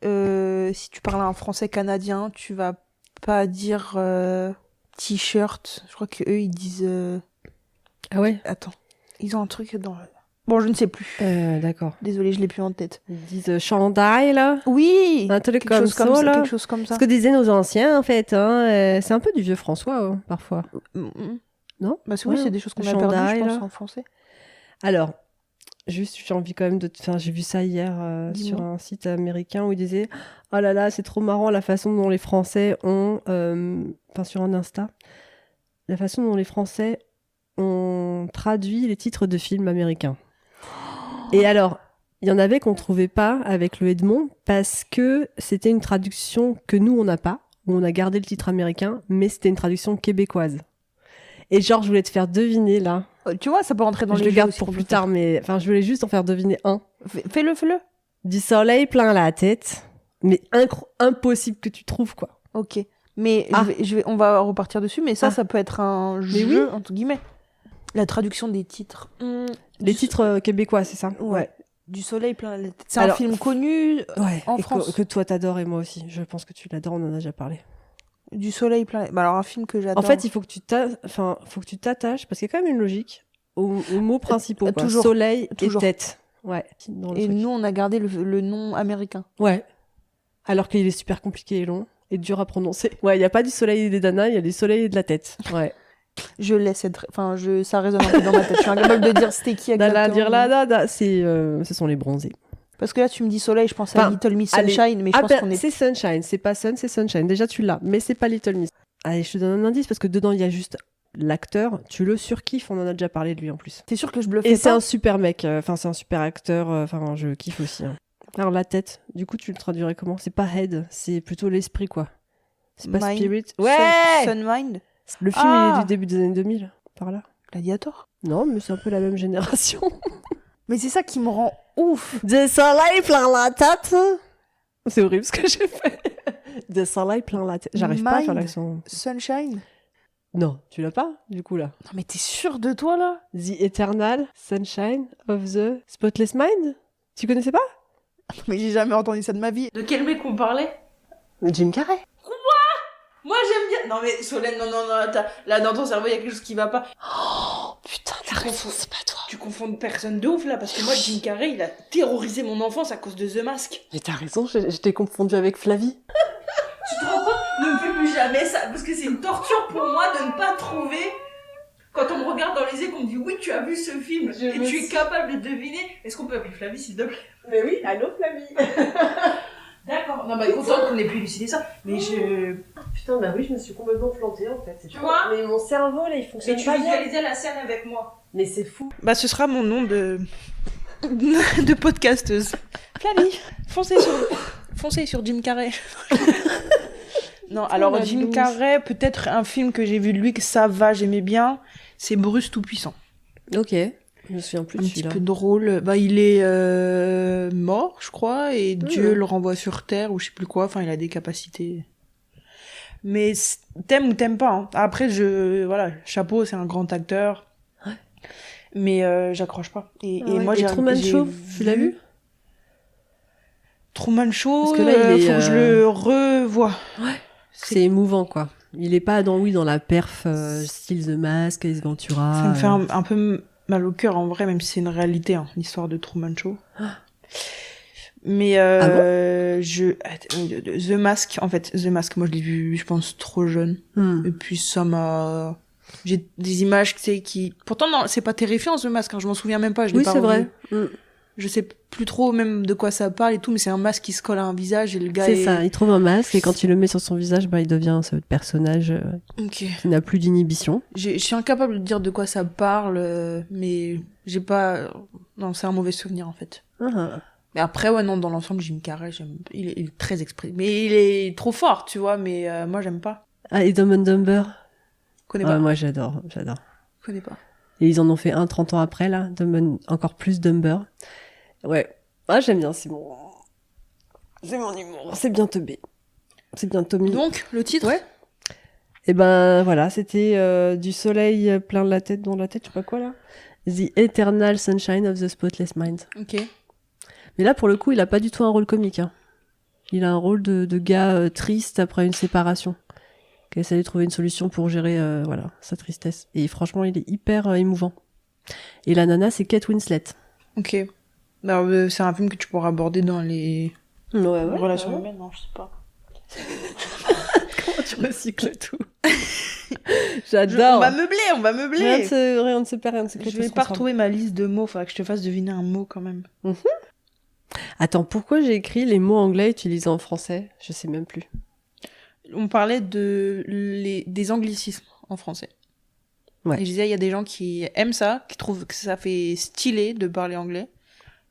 si tu parles à un français canadien, tu vas pas dire t-shirt. Je crois que eux ils disent. Ah ouais? Attends, ils ont un truc dans. Bon, je ne sais plus. D'accord. Désolée, je l'ai plus en tête. Ils disent chandail, là. Oui. Un truc Quelque comme chose ça, comme ça. là. Quelque chose comme ça. Ce que disaient nos anciens, en fait. Hein. C'est un peu du vieux François, hein, parfois. Non? Bah, oui, Ouais, c'est des choses qu'on le a perdues, je chandail, pense, là. en français. Alors, juste, j'ai envie quand même de... Enfin, j'ai vu ça hier Dis-moi. sur un site américain où ils disaient « Oh là là, c'est trop marrant la façon dont les Français ont... Enfin, sur un Insta. La façon dont les Français ont traduit les titres de films américains. » Et alors, il y en avait qu'on trouvait pas avec le Edmond parce que c'était une traduction que nous, on n'a pas, où on a gardé le titre américain, mais c'était une traduction québécoise. Et genre, je voulais te faire deviner, là. Tu vois, ça peut rentrer dans Je les le jeux garde aussi pour qu'on plus peut faire. tard, mais enfin, je voulais juste en faire deviner un. Fais-le. Du soleil plein la tête, mais impossible que tu trouves, quoi. Ok. Mais Ah. on va repartir dessus, mais ça, Ah. ça peut être un Mais jeu, oui. entre guillemets. La traduction des titres. Les titres québécois, c'est ça? Ouais. Du soleil plein la tête. C'est un Alors, film connu. Ouais. En et France. que toi t'adores et moi aussi. Je pense que tu l'adores, on en a déjà parlé. Du soleil plein la tête. Bah alors, un film que j'adore. En fait, il faut que tu t'attaches, parce qu'il y a quand même une logique, aux mots principaux. Quoi. toujours. Soleil Toujours. et tête. Ouais. Dans le Et truc. nous, on a gardé le nom américain. Ouais. Alors qu'il est super compliqué et long et dur à prononcer. Ouais, il n'y a pas du soleil et des danas, il y a du soleil et de la tête. Ouais. Je laisse être. Enfin, ça résonne un peu dans ma tête. Je suis incapable de dire c'était qui exactement. Dala, dire la, dada, ce sont les bronzés. Parce que là, tu me dis soleil, je pense à Enfin, Little Miss allez. Sunshine, mais je pense qu'on est. C'est Sunshine, c'est pas Sun, c'est Sunshine. Déjà, tu l'as, mais c'est pas Little Miss. Allez, je te donne un indice parce que dedans, il y a juste l'acteur. Tu le surkiffes, on en a déjà parlé de lui en plus. T'es sûr que je bluffais Et c'est pas un super mec, enfin, c'est un super acteur, enfin, je kiffe aussi. Hein. Alors la tête, du coup tu le traduirais comment? C'est pas head, c'est plutôt l'esprit quoi. C'est pas Mind. spirit. Sunmind. Le film Ah. il est du début des années 2000, par là. Gladiator. Non, mais c'est un peu la même génération. Mais c'est ça qui me rend ouf. Des soleils plein la tête. C'est horrible ce que j'ai fait. Des soleils plein la tête. J'arrive pas à faire Mind. l'accent. Sunshine. Non, tu l'as pas, du coup là. Non mais t'es sûr de toi là? The Eternal Sunshine of the Spotless Mind. Tu connaissais pas? Mais j'ai jamais entendu ça de ma vie. De quel mec on parlait? Jim Carrey. Moi j'aime bien. Non mais Solène, non, là dans ton cerveau il y a quelque chose qui va pas. Oh putain, t'as raison, c'est pas toi. Tu confonds de personne de ouf là, parce que moi Jim Carrey il a terrorisé mon enfance à cause de The Mask. Mais t'as raison, je t'ai confondu avec Flavie. Tu te rends compte? Ne me fais plus jamais ça, parce que c'est une torture pour moi de ne pas trouver. Quand on me regarde dans les yeux, qu'on me dit oui, tu as vu ce film, et tu es capable de deviner. Est-ce qu'on peut appeler Flavie s'il te plaît? Mais oui, allô Flavie. D'accord, non bah contente qu'on ait pu élucider ça, mais je... Putain, bah oui, je me suis complètement plantée en fait. Tu vois? Mais mon cerveau là, il fonctionne Mais tu pas bien. visualisais la scène avec moi. Mais c'est fou. Bah ce sera mon nom de de podcasteuse. Flavie, foncez sur Jim Carrey. Non, alors la Jim douce. Carrey, peut-être un film que j'ai vu de lui que ça va, j'aimais bien, c'est Bruce Tout-Puissant. Ok, je me souviens plus Un de petit celui-là. peu drôle. Bah il est mort, je crois, et Dieu le renvoie sur Terre ou je sais plus quoi. Enfin, il a des capacités. Mais t'aimes ou t'aimes pas. Hein. Après, voilà, chapeau, c'est un grand acteur. Ouais. Mais j'accroche pas. Et moi, j'ai Truman Show, tu l'as vu? Truman Show, Parce que là, il est, faut que je le revoie. Ouais. C'est émouvant, quoi. Il est pas dans la perf style The Mask, Ace Ventura. Ça me fait un peu mal au cœur, en vrai, même si c'est une réalité, hein, l'histoire de Truman Show. Mais The Mask, en fait, The Mask, moi je l'ai vu, je pense, trop jeune. Et puis ça m'a... J'ai des images, tu sais, qui... Pourtant, non, c'est pas terrifiant, The Mask, hein, je m'en souviens même pas, je l'ai Oui, pas c'est revu. vrai. Je sais plus trop même de quoi ça parle et tout, mais c'est un masque qui se colle à un visage et le gars C'est ça, il trouve un masque et quand il le met sur son visage, bah, il devient ce personnage Ok. qui n'a plus d'inhibition. Je suis incapable de dire de quoi ça parle, mais j'ai pas... Non, c'est un mauvais souvenir, en fait. Ah. Mais après, ouais, non, dans l'ensemble, Jim Carrey, il est très exprimé. Mais il est trop fort, tu vois, mais moi, j'aime pas. Ah, et Dumb and Dumber. Connais pas. Moi, j'adore. Connais pas. Et ils en ont fait un 30 ans après, là, encore plus Dumber. Ouais. Ah, j'aime bien, c'est mon humour. C'est bien teubé. C'est bien Tommy. Donc, le titre? Ouais. Et ben, voilà, c'était du soleil plein de la tête, dans la tête, je sais pas quoi, là. The Eternal Sunshine of the Spotless Mind. Ok. Mais là, pour le coup, il a pas du tout un rôle comique, hein. Il a un rôle de gars triste après une séparation, qui essaie de trouver une solution pour gérer sa tristesse. Et franchement, il est hyper émouvant. Et la nana, c'est Kate Winslet. Ok. Alors, c'est un film que tu pourras aborder dans les relations humaines, non, je sais pas. Comment tu recycles tout? J'adore. On va meubler. Rien ne se perd, rien ne se crée. Je vais pas retrouver ma liste de mots, faudra que je te fasse deviner un mot quand même. Attends, pourquoi j'ai écrit les mots anglais utilisés en français? Je sais même plus. On parlait des anglicismes en français. Ouais. Et je disais, il y a des gens qui aiment ça, qui trouvent que ça fait stylé de parler anglais,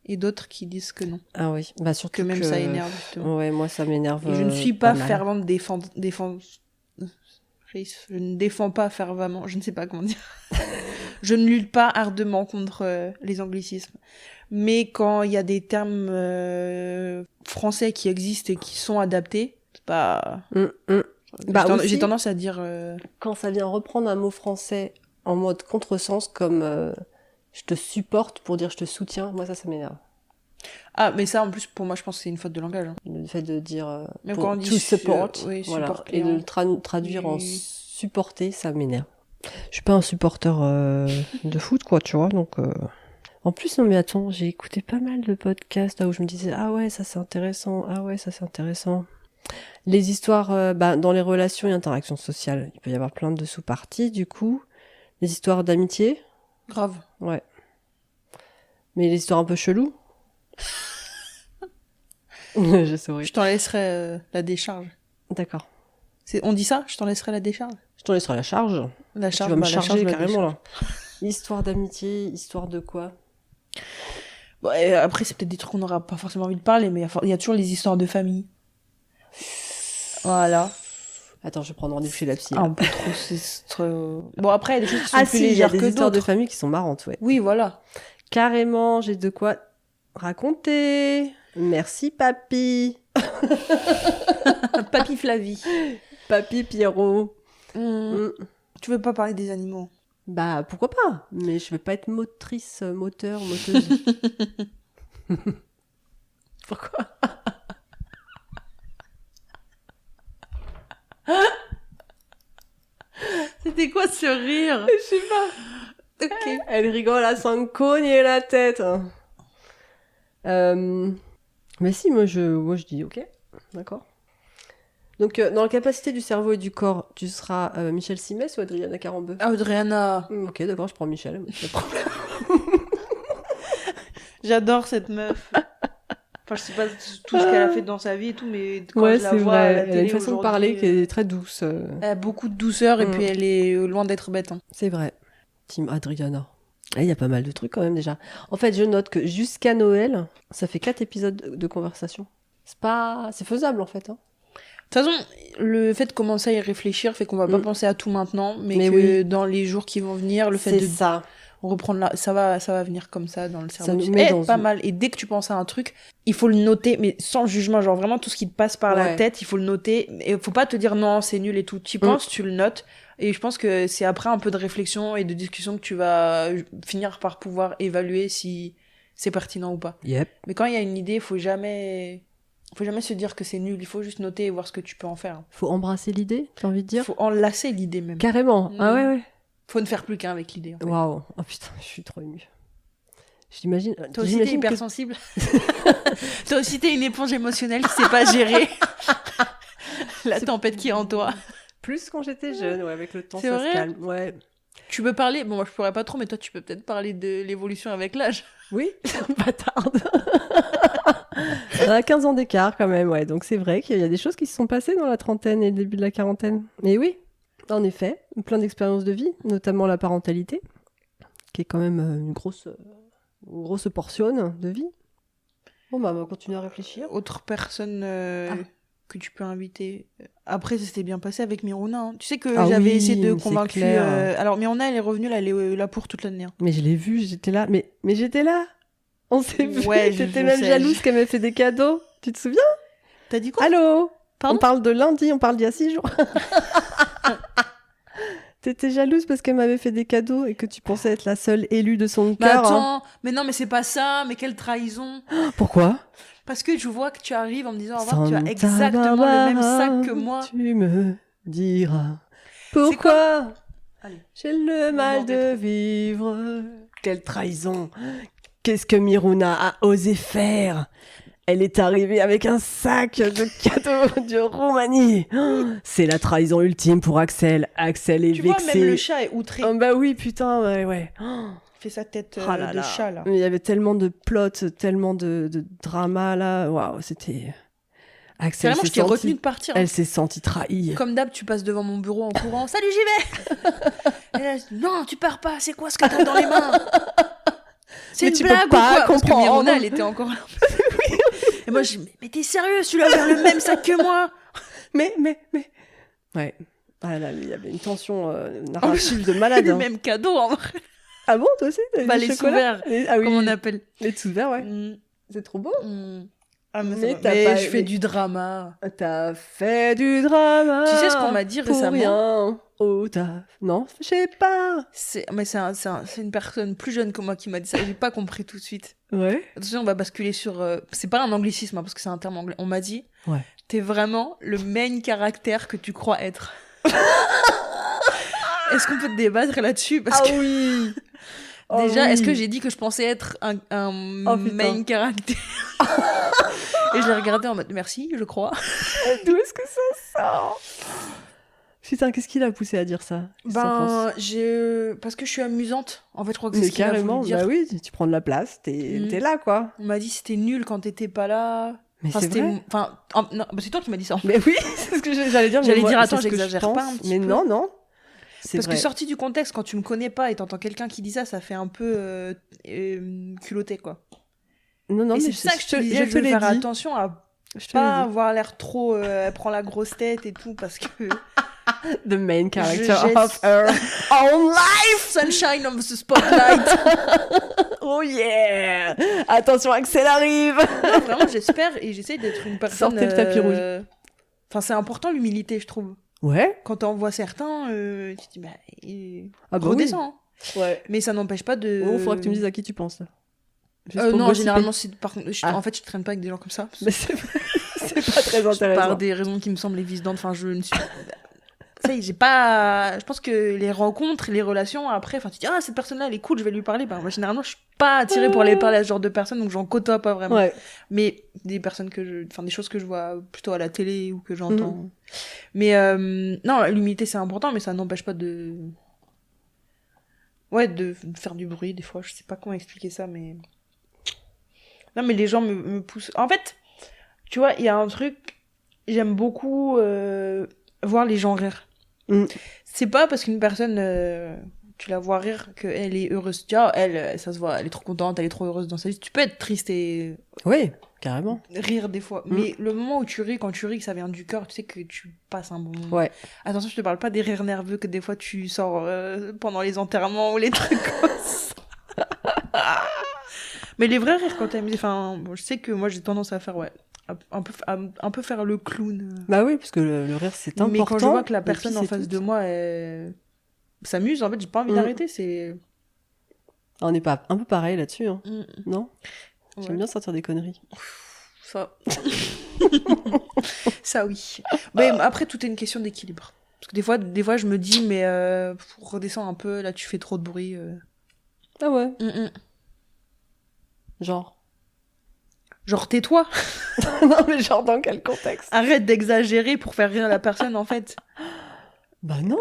et d'autres qui disent que non. Ah oui, bah surtout Que même ça énerve, justement. Ouais, moi ça m'énerve. Et je ne suis pas mal. fervente je ne défends pas fervemment, je ne sais pas comment dire. Je ne lutte pas ardemment contre les anglicismes. Mais quand il y a des termes français qui existent et qui sont adaptés, c'est pas... J'ai tendance à dire... Quand ça vient reprendre un mot français en mode contresens, comme je te supporte pour dire je te soutiens, moi ça m'énerve. Ah, mais ça, en plus, pour moi, je pense que c'est une faute de langage. Hein. Le fait de dire Même pour quand on dit to support, oui, voilà, support et de le traduire en supporter, ça m'énerve. Je suis pas un supporter de foot, quoi, tu vois, donc... En plus, non mais attends, j'ai écouté pas mal de podcasts là où je me disais « Ah ouais, ça c'est intéressant, ah ouais, ça c'est intéressant ». Les histoires, dans les relations et interactions sociales, il peut y avoir plein de sous-parties, du coup. Les histoires d'amitié. Grave. Ouais. Mais les histoires un peu cheloues. Je saurais. Je t'en laisserai la décharge. D'accord. On dit ça? Je t'en laisserai la décharge? Je t'en laisserai la charge. La charge, tu vas me la charger charge, carrément là. Histoire d'amitié, histoire de quoi? Bon, et après, c'est peut-être des trucs qu'on n'aura pas forcément envie de parler, mais il y a toujours les histoires de famille. Voilà. Attends, je vais prendre rendez-vous chez la psy. Ah, là. un peu trop, c'est trop... Bon, après, il y a des choses qui sont Ah plus si, il y a légères des que histoires de d'autres. famille qui sont marrantes, ouais. Oui, voilà. Carrément, j'ai de quoi raconter. Merci, papy. Papy Flavie. Papy Pierrot. Mm. Tu veux pas parler des animaux? Bah, pourquoi pas? Mais je veux pas être moteuse. Pourquoi? C'était quoi ce rire? Je sais pas. Ok. Elle rigole à s'en cogner la tête. Mais si, moi je dis ok, d'accord. Donc, dans la capacité du cerveau et du corps, tu seras Michel Simès ou Adriana Carambeu? Ah, Audriana. Ok, d'accord, je prends Michel. Pas de problème. J'adore cette meuf. Enfin, je sais pas tout ce qu'elle a fait dans sa vie et tout, mais quand Ouais, je la c'est vois à vrai. la Elle a télé une façon de aujourd'hui, parler qui est très douce. elle a beaucoup de douceur et Mm. puis elle est loin d'être bête. Hein. C'est vrai. Team Adriana. Il y a pas mal de trucs quand même déjà. En fait, je note que jusqu'à Noël, ça fait 4 épisodes de conversation. C'est faisable en fait. Hein. De toute façon, le fait de commencer à y réfléchir fait qu'on va pas penser à tout maintenant, mais Mais que oui. dans les jours qui vont venir, le fait C'est de ça. reprendre ça va venir comme ça dans le cerveau. Ça nous Tu met dis, dans pas une- mal. Et dès que tu penses à un truc, il faut le noter, mais sans jugement, genre vraiment tout ce qui te passe par la Ouais. tête, il faut le noter. Et faut pas te dire non, c'est nul et tout. Tu y penses, tu le notes. Et je pense que c'est après un peu de réflexion et de discussion que tu vas finir par pouvoir évaluer si c'est pertinent ou pas. Yep. Mais quand il y a une idée, faut jamais se dire que c'est nul. Il faut juste noter et voir ce que tu peux en faire. Faut embrasser l'idée, j'ai envie de dire. Faut enlacer l'idée même. Carrément. Ah ouais, ouais. Faut ne faire plus qu'un avec l'idée. En fait. Waouh. Oh putain, je suis trop émue. J'imagine. Toi aussi, t'es j'imagine que- hypersensible. Toi aussi, t'es une éponge émotionnelle qui sait pas gérer la tempête qui est en toi. Plus quand j'étais jeune, ouais, avec le temps, C'est ça vrai se calme. Ouais. Tu peux parler, bon, moi je pourrais pas trop, mais toi tu peux peut-être parler de l'évolution avec l'âge. Oui, bâtarde. On a 15 ans d'écart quand même, ouais. Donc c'est vrai qu'il y a des choses qui se sont passées dans la trentaine et le début de la quarantaine. Mais oui, en effet, plein d'expériences de vie, notamment la parentalité, qui est quand même une grosse portion de vie. Bon, bah, on va continuer à réfléchir. Autre personne que tu peux inviter. Après, ça s'était bien passé avec Miruna. Hein. Tu sais que Ah j'avais oui, essayé de c'est convaincre. clair. Alors Miruna, elle est revenue, là, elle est là pour toute l'année. Hein. Mais je l'ai vu, j'étais là. Mais j'étais là. On s'est vu. Ouais, T'étais je même sais. jalouse qu'elle m'ait fait des cadeaux. Tu te souviens? T'as dit quoi? Allô? Pardon On parle de lundi, on parle d'il y a 6 jours. T'étais jalouse parce qu'elle m'avait fait des cadeaux et que tu pensais être la seule élue de son Bah cœur. attends, mais non, mais c'est pas ça, mais quelle trahison. Pourquoi? Parce que je vois que tu arrives en me disant, au revoir, tu as Santa exactement Barbara, le même sac que moi. Tu me diras pourquoi Allez. j'ai le Moment mal de rétro. vivre. Quelle trahison! Qu'est-ce que Miruna a osé faire? Elle est arrivée avec un sac de cadeaux de Roumanie. Oh, c'est la trahison ultime pour Axel. Axel est Tu vois, vexé. même le chat est outré. Oh, bah oui, putain, ouais. Oh. Il fait sa tête Oh là de là. chat, là. Mais il y avait tellement de plots, tellement de drama là. Waouh, c'était. Axel Vraiment, s'est je t'ai senti- retenu de partir. hein. Elle s'est sentie trahie. Comme d'hab, tu passes devant mon bureau en courant. Salut, j'y vais. Et là, je dis, non, tu pars pas. C'est quoi ce que t'as dans les mains? C'est Mais une tu peux blague ou pas quoi? Parce que comprendre. Miruna, elle était encore là. Et moi, je dis, mais t'es sérieux? Celui-là a le même sac que moi. Mais. Ouais. Ah là, il y avait une tension narrative de malade. Le hein. même cadeau, en vrai. Ah bon, toi aussi t'as eu Bah, du les chocolat sous-verts. Ah oui. Comment on appelle? Les sous-verts, ouais. Mm, C'est trop beau. mm. Ah, mais, Mais ça va. t'as Mais pas- je fais mais- du drama. T'as fait du drama. Tu sais ce qu'on m'a dit pour récemment? rien. Oh, non, je sais pas. Mais c'est une personne plus jeune que moi qui m'a dit ça. J'ai pas compris tout de suite. Ouais. Attention, on va basculer sur. C'est pas un anglicisme, hein, parce que c'est un terme anglais. On m'a dit, Ouais. t'es vraiment le main caractère que tu crois être. Est-ce qu'on peut te débattre là-dessus? Parce que oui. déjà, Oh, est-ce que oui. j'ai dit que je pensais être un Oh, putain. main caractère? Et je l'ai regardé en mode merci, je crois. D'où est-ce que ça sort? Putain, qu'est-ce qui l'a poussé à dire ça? Qu'est-ce que t'en penses Parce que je suis amusante. En fait, je crois que c'est Mais ce qu'il a carrément, voulu dire. bah oui, tu prends de la place, t'es Mm. t'es là, quoi. On m'a dit c'était nul quand t'étais pas là. Mais Enfin, c'est c'était. vrai. Enfin, non, bah, c'est toi qui m'as dit ça. Mais oui, c'est ce que j'allais dire. mais J'allais moi, dire, c'est attends, ce que je j'exagère pense, pas un petit mais peu. non. C'est Parce vrai. que sorti du contexte, quand tu me connais pas et t'entends quelqu'un qui dit ça, ça fait un peu culotté, quoi. Non, et mais c'est ça que je te disais, je je te veux l'ai faire dit. attention à Je te pas l'ai dit. avoir l'air trop elle prend la grosse tête et tout parce que The main character jette- of her own life. sunshine of the spotlight. Oh yeah. Attention, Axel arrive. Non, vraiment, j'espère et j'essaye d'être une personne. Sortez le tapis rouge. Enfin, c'est important l'humilité, je trouve. Ouais. Quand t'en vois certains, tu te dis, Ah bah oui. redescends. Hein. Ouais. Mais ça n'empêche pas de. Bon, faudra que tu me dises à qui tu penses là. Juste pour Non, gossiper. généralement, par contre, Ah. en fait, je traîne pas avec des gens comme ça. Mais c'est pas très Par intéressant. des raisons qui me semblent évidentes. Enfin, je ne suis. Ça y est, j'ai pas. Je pense que les rencontres, les relations, après, enfin, tu dis, ah, cette personne-là, elle est cool, je vais lui parler. Bah, moi, généralement, je suis pas attirée pour aller parler à ce genre de personnes, donc j'en côtoie pas vraiment. Ouais. Mais des personnes enfin, des choses que je vois plutôt à la télé ou que j'entends. Mhm. Mais, non, l'humilité, c'est important, mais ça n'empêche pas de. Ouais, de faire du bruit, des fois. Je sais pas comment expliquer ça, mais. Non, mais les gens me poussent. En fait, tu vois, il y a un truc. J'aime beaucoup voir les gens rire. Mm. C'est pas parce qu'une personne, tu la vois rire qu'elle est heureuse. Tu vois, elle, ça se voit, elle est trop contente, elle est trop heureuse dans sa vie. Tu peux être triste et Oui, carrément. rire des fois. Mais le moment où tu ris, quand tu ris, que ça vient du cœur, tu sais que tu passes un bon moment. Ouais. Attention, je te parle pas des rires nerveux que des fois tu sors pendant les enterrements ou les trucs comme ça. Mais les vrais rires quand t'es amusé, enfin, bon, je sais que moi j'ai tendance à faire, un peu faire le clown. Bah oui, parce que le rire c'est important. Mais quand je vois que la et puis, personne en c'est face tout. de moi elle s'amuse, en fait, j'ai pas envie d'arrêter, c'est. On est pas un peu pareil là-dessus, hein. Mm. Non. Ouais. J'aime bien sortir des conneries. Ça. Ça, oui. Mais après, tout est une question d'équilibre. Parce que des fois, je me dis, mais redescends un peu, là, tu fais trop de bruit. Ah ouais. Mm. Genre. Genre, tais-toi. Non mais genre dans quel contexte? Arrête d'exagérer pour faire rire la personne, en fait. Bah non.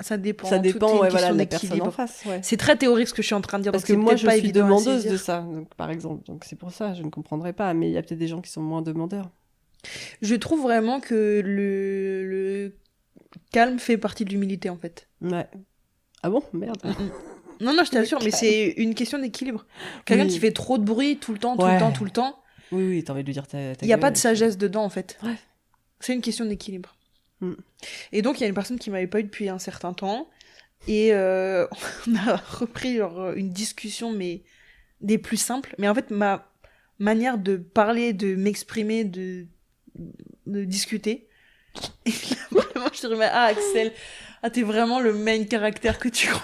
Ça dépend. Ça Tout dépend, est une ouais, voilà, question de la personne en d'équilibre. face. Ouais. C'est très théorique ce que je suis en train de dire. Parce donc que c'est moi peut-être je pas suis évident à demandeuse saisir. de ça, donc, par exemple. Donc c'est pour ça, je ne comprendrais pas. Mais il y a peut-être des gens qui sont moins demandeurs. Je trouve vraiment que le calme fait partie de l'humilité, en fait. Ouais. Ah bon? Merde. Non, je t'assure, mais c'est une question d'équilibre. Quelqu'un Oui. qui fait trop de bruit tout le temps, Ouais. tout le temps, Oui, t'as envie de lui dire ta il n'y a gueule, pas de et sagesse dedans, en fait. Ouais. C'est une question d'équilibre. Mm. Et donc, il y a une personne qui m'avait pas eu depuis un certain temps. Et on a repris une discussion, mais des plus simples. Mais en fait, ma manière de parler, de m'exprimer, de discuter. Et là, vraiment, je te remets, ah, Axel, t'es vraiment le main caractère que tu crois.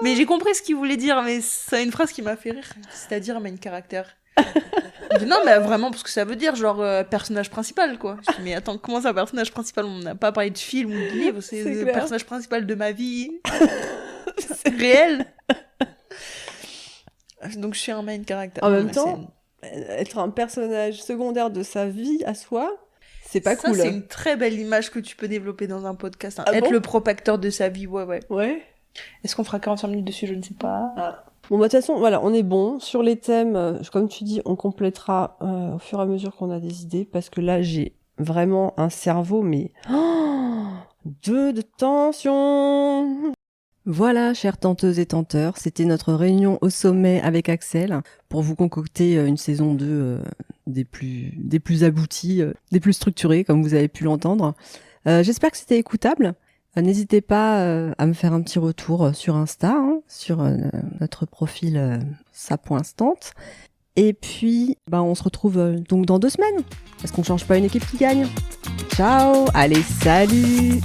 Mais j'ai compris ce qu'il voulait dire, mais c'est une phrase qui m'a fait rire. C'est-à-dire main caractère. Je dis, non, mais vraiment, parce que ça veut dire genre personnage principal, quoi. Je dis, mais attends, comment ça, personnage principal? On n'a pas parlé de film ou de livre, c'est C'est le clair. personnage principal de ma vie. C'est réel. Donc je suis un main caractère. En Non, même mais temps, être un personnage secondaire de sa vie à soi, c'est pas ça, cool. c'est une très belle image que tu peux développer dans un podcast. Hein. Ah Être bon le propacteur de sa vie, ouais. Ouais. Est-ce qu'on fera 45 minutes dessus? Je ne sais pas. Bon, bah, de toute façon, voilà, on est bon. Sur les thèmes, comme tu dis, on complétera au fur et à mesure qu'on a des idées, parce que là, j'ai vraiment un cerveau, mais de tension. Voilà, chères tenteuses et tenteurs, c'était notre réunion au sommet avec Axel pour vous concocter une saison 2 des plus abouties, des plus structurées, comme vous avez pu l'entendre. J'espère que c'était écoutable. N'hésitez pas à me faire un petit retour sur Insta, hein, sur notre profil ça.instant. Et puis, on se retrouve donc dans 2 semaines, parce qu'on change pas une équipe qui gagne. Ciao, allez, salut!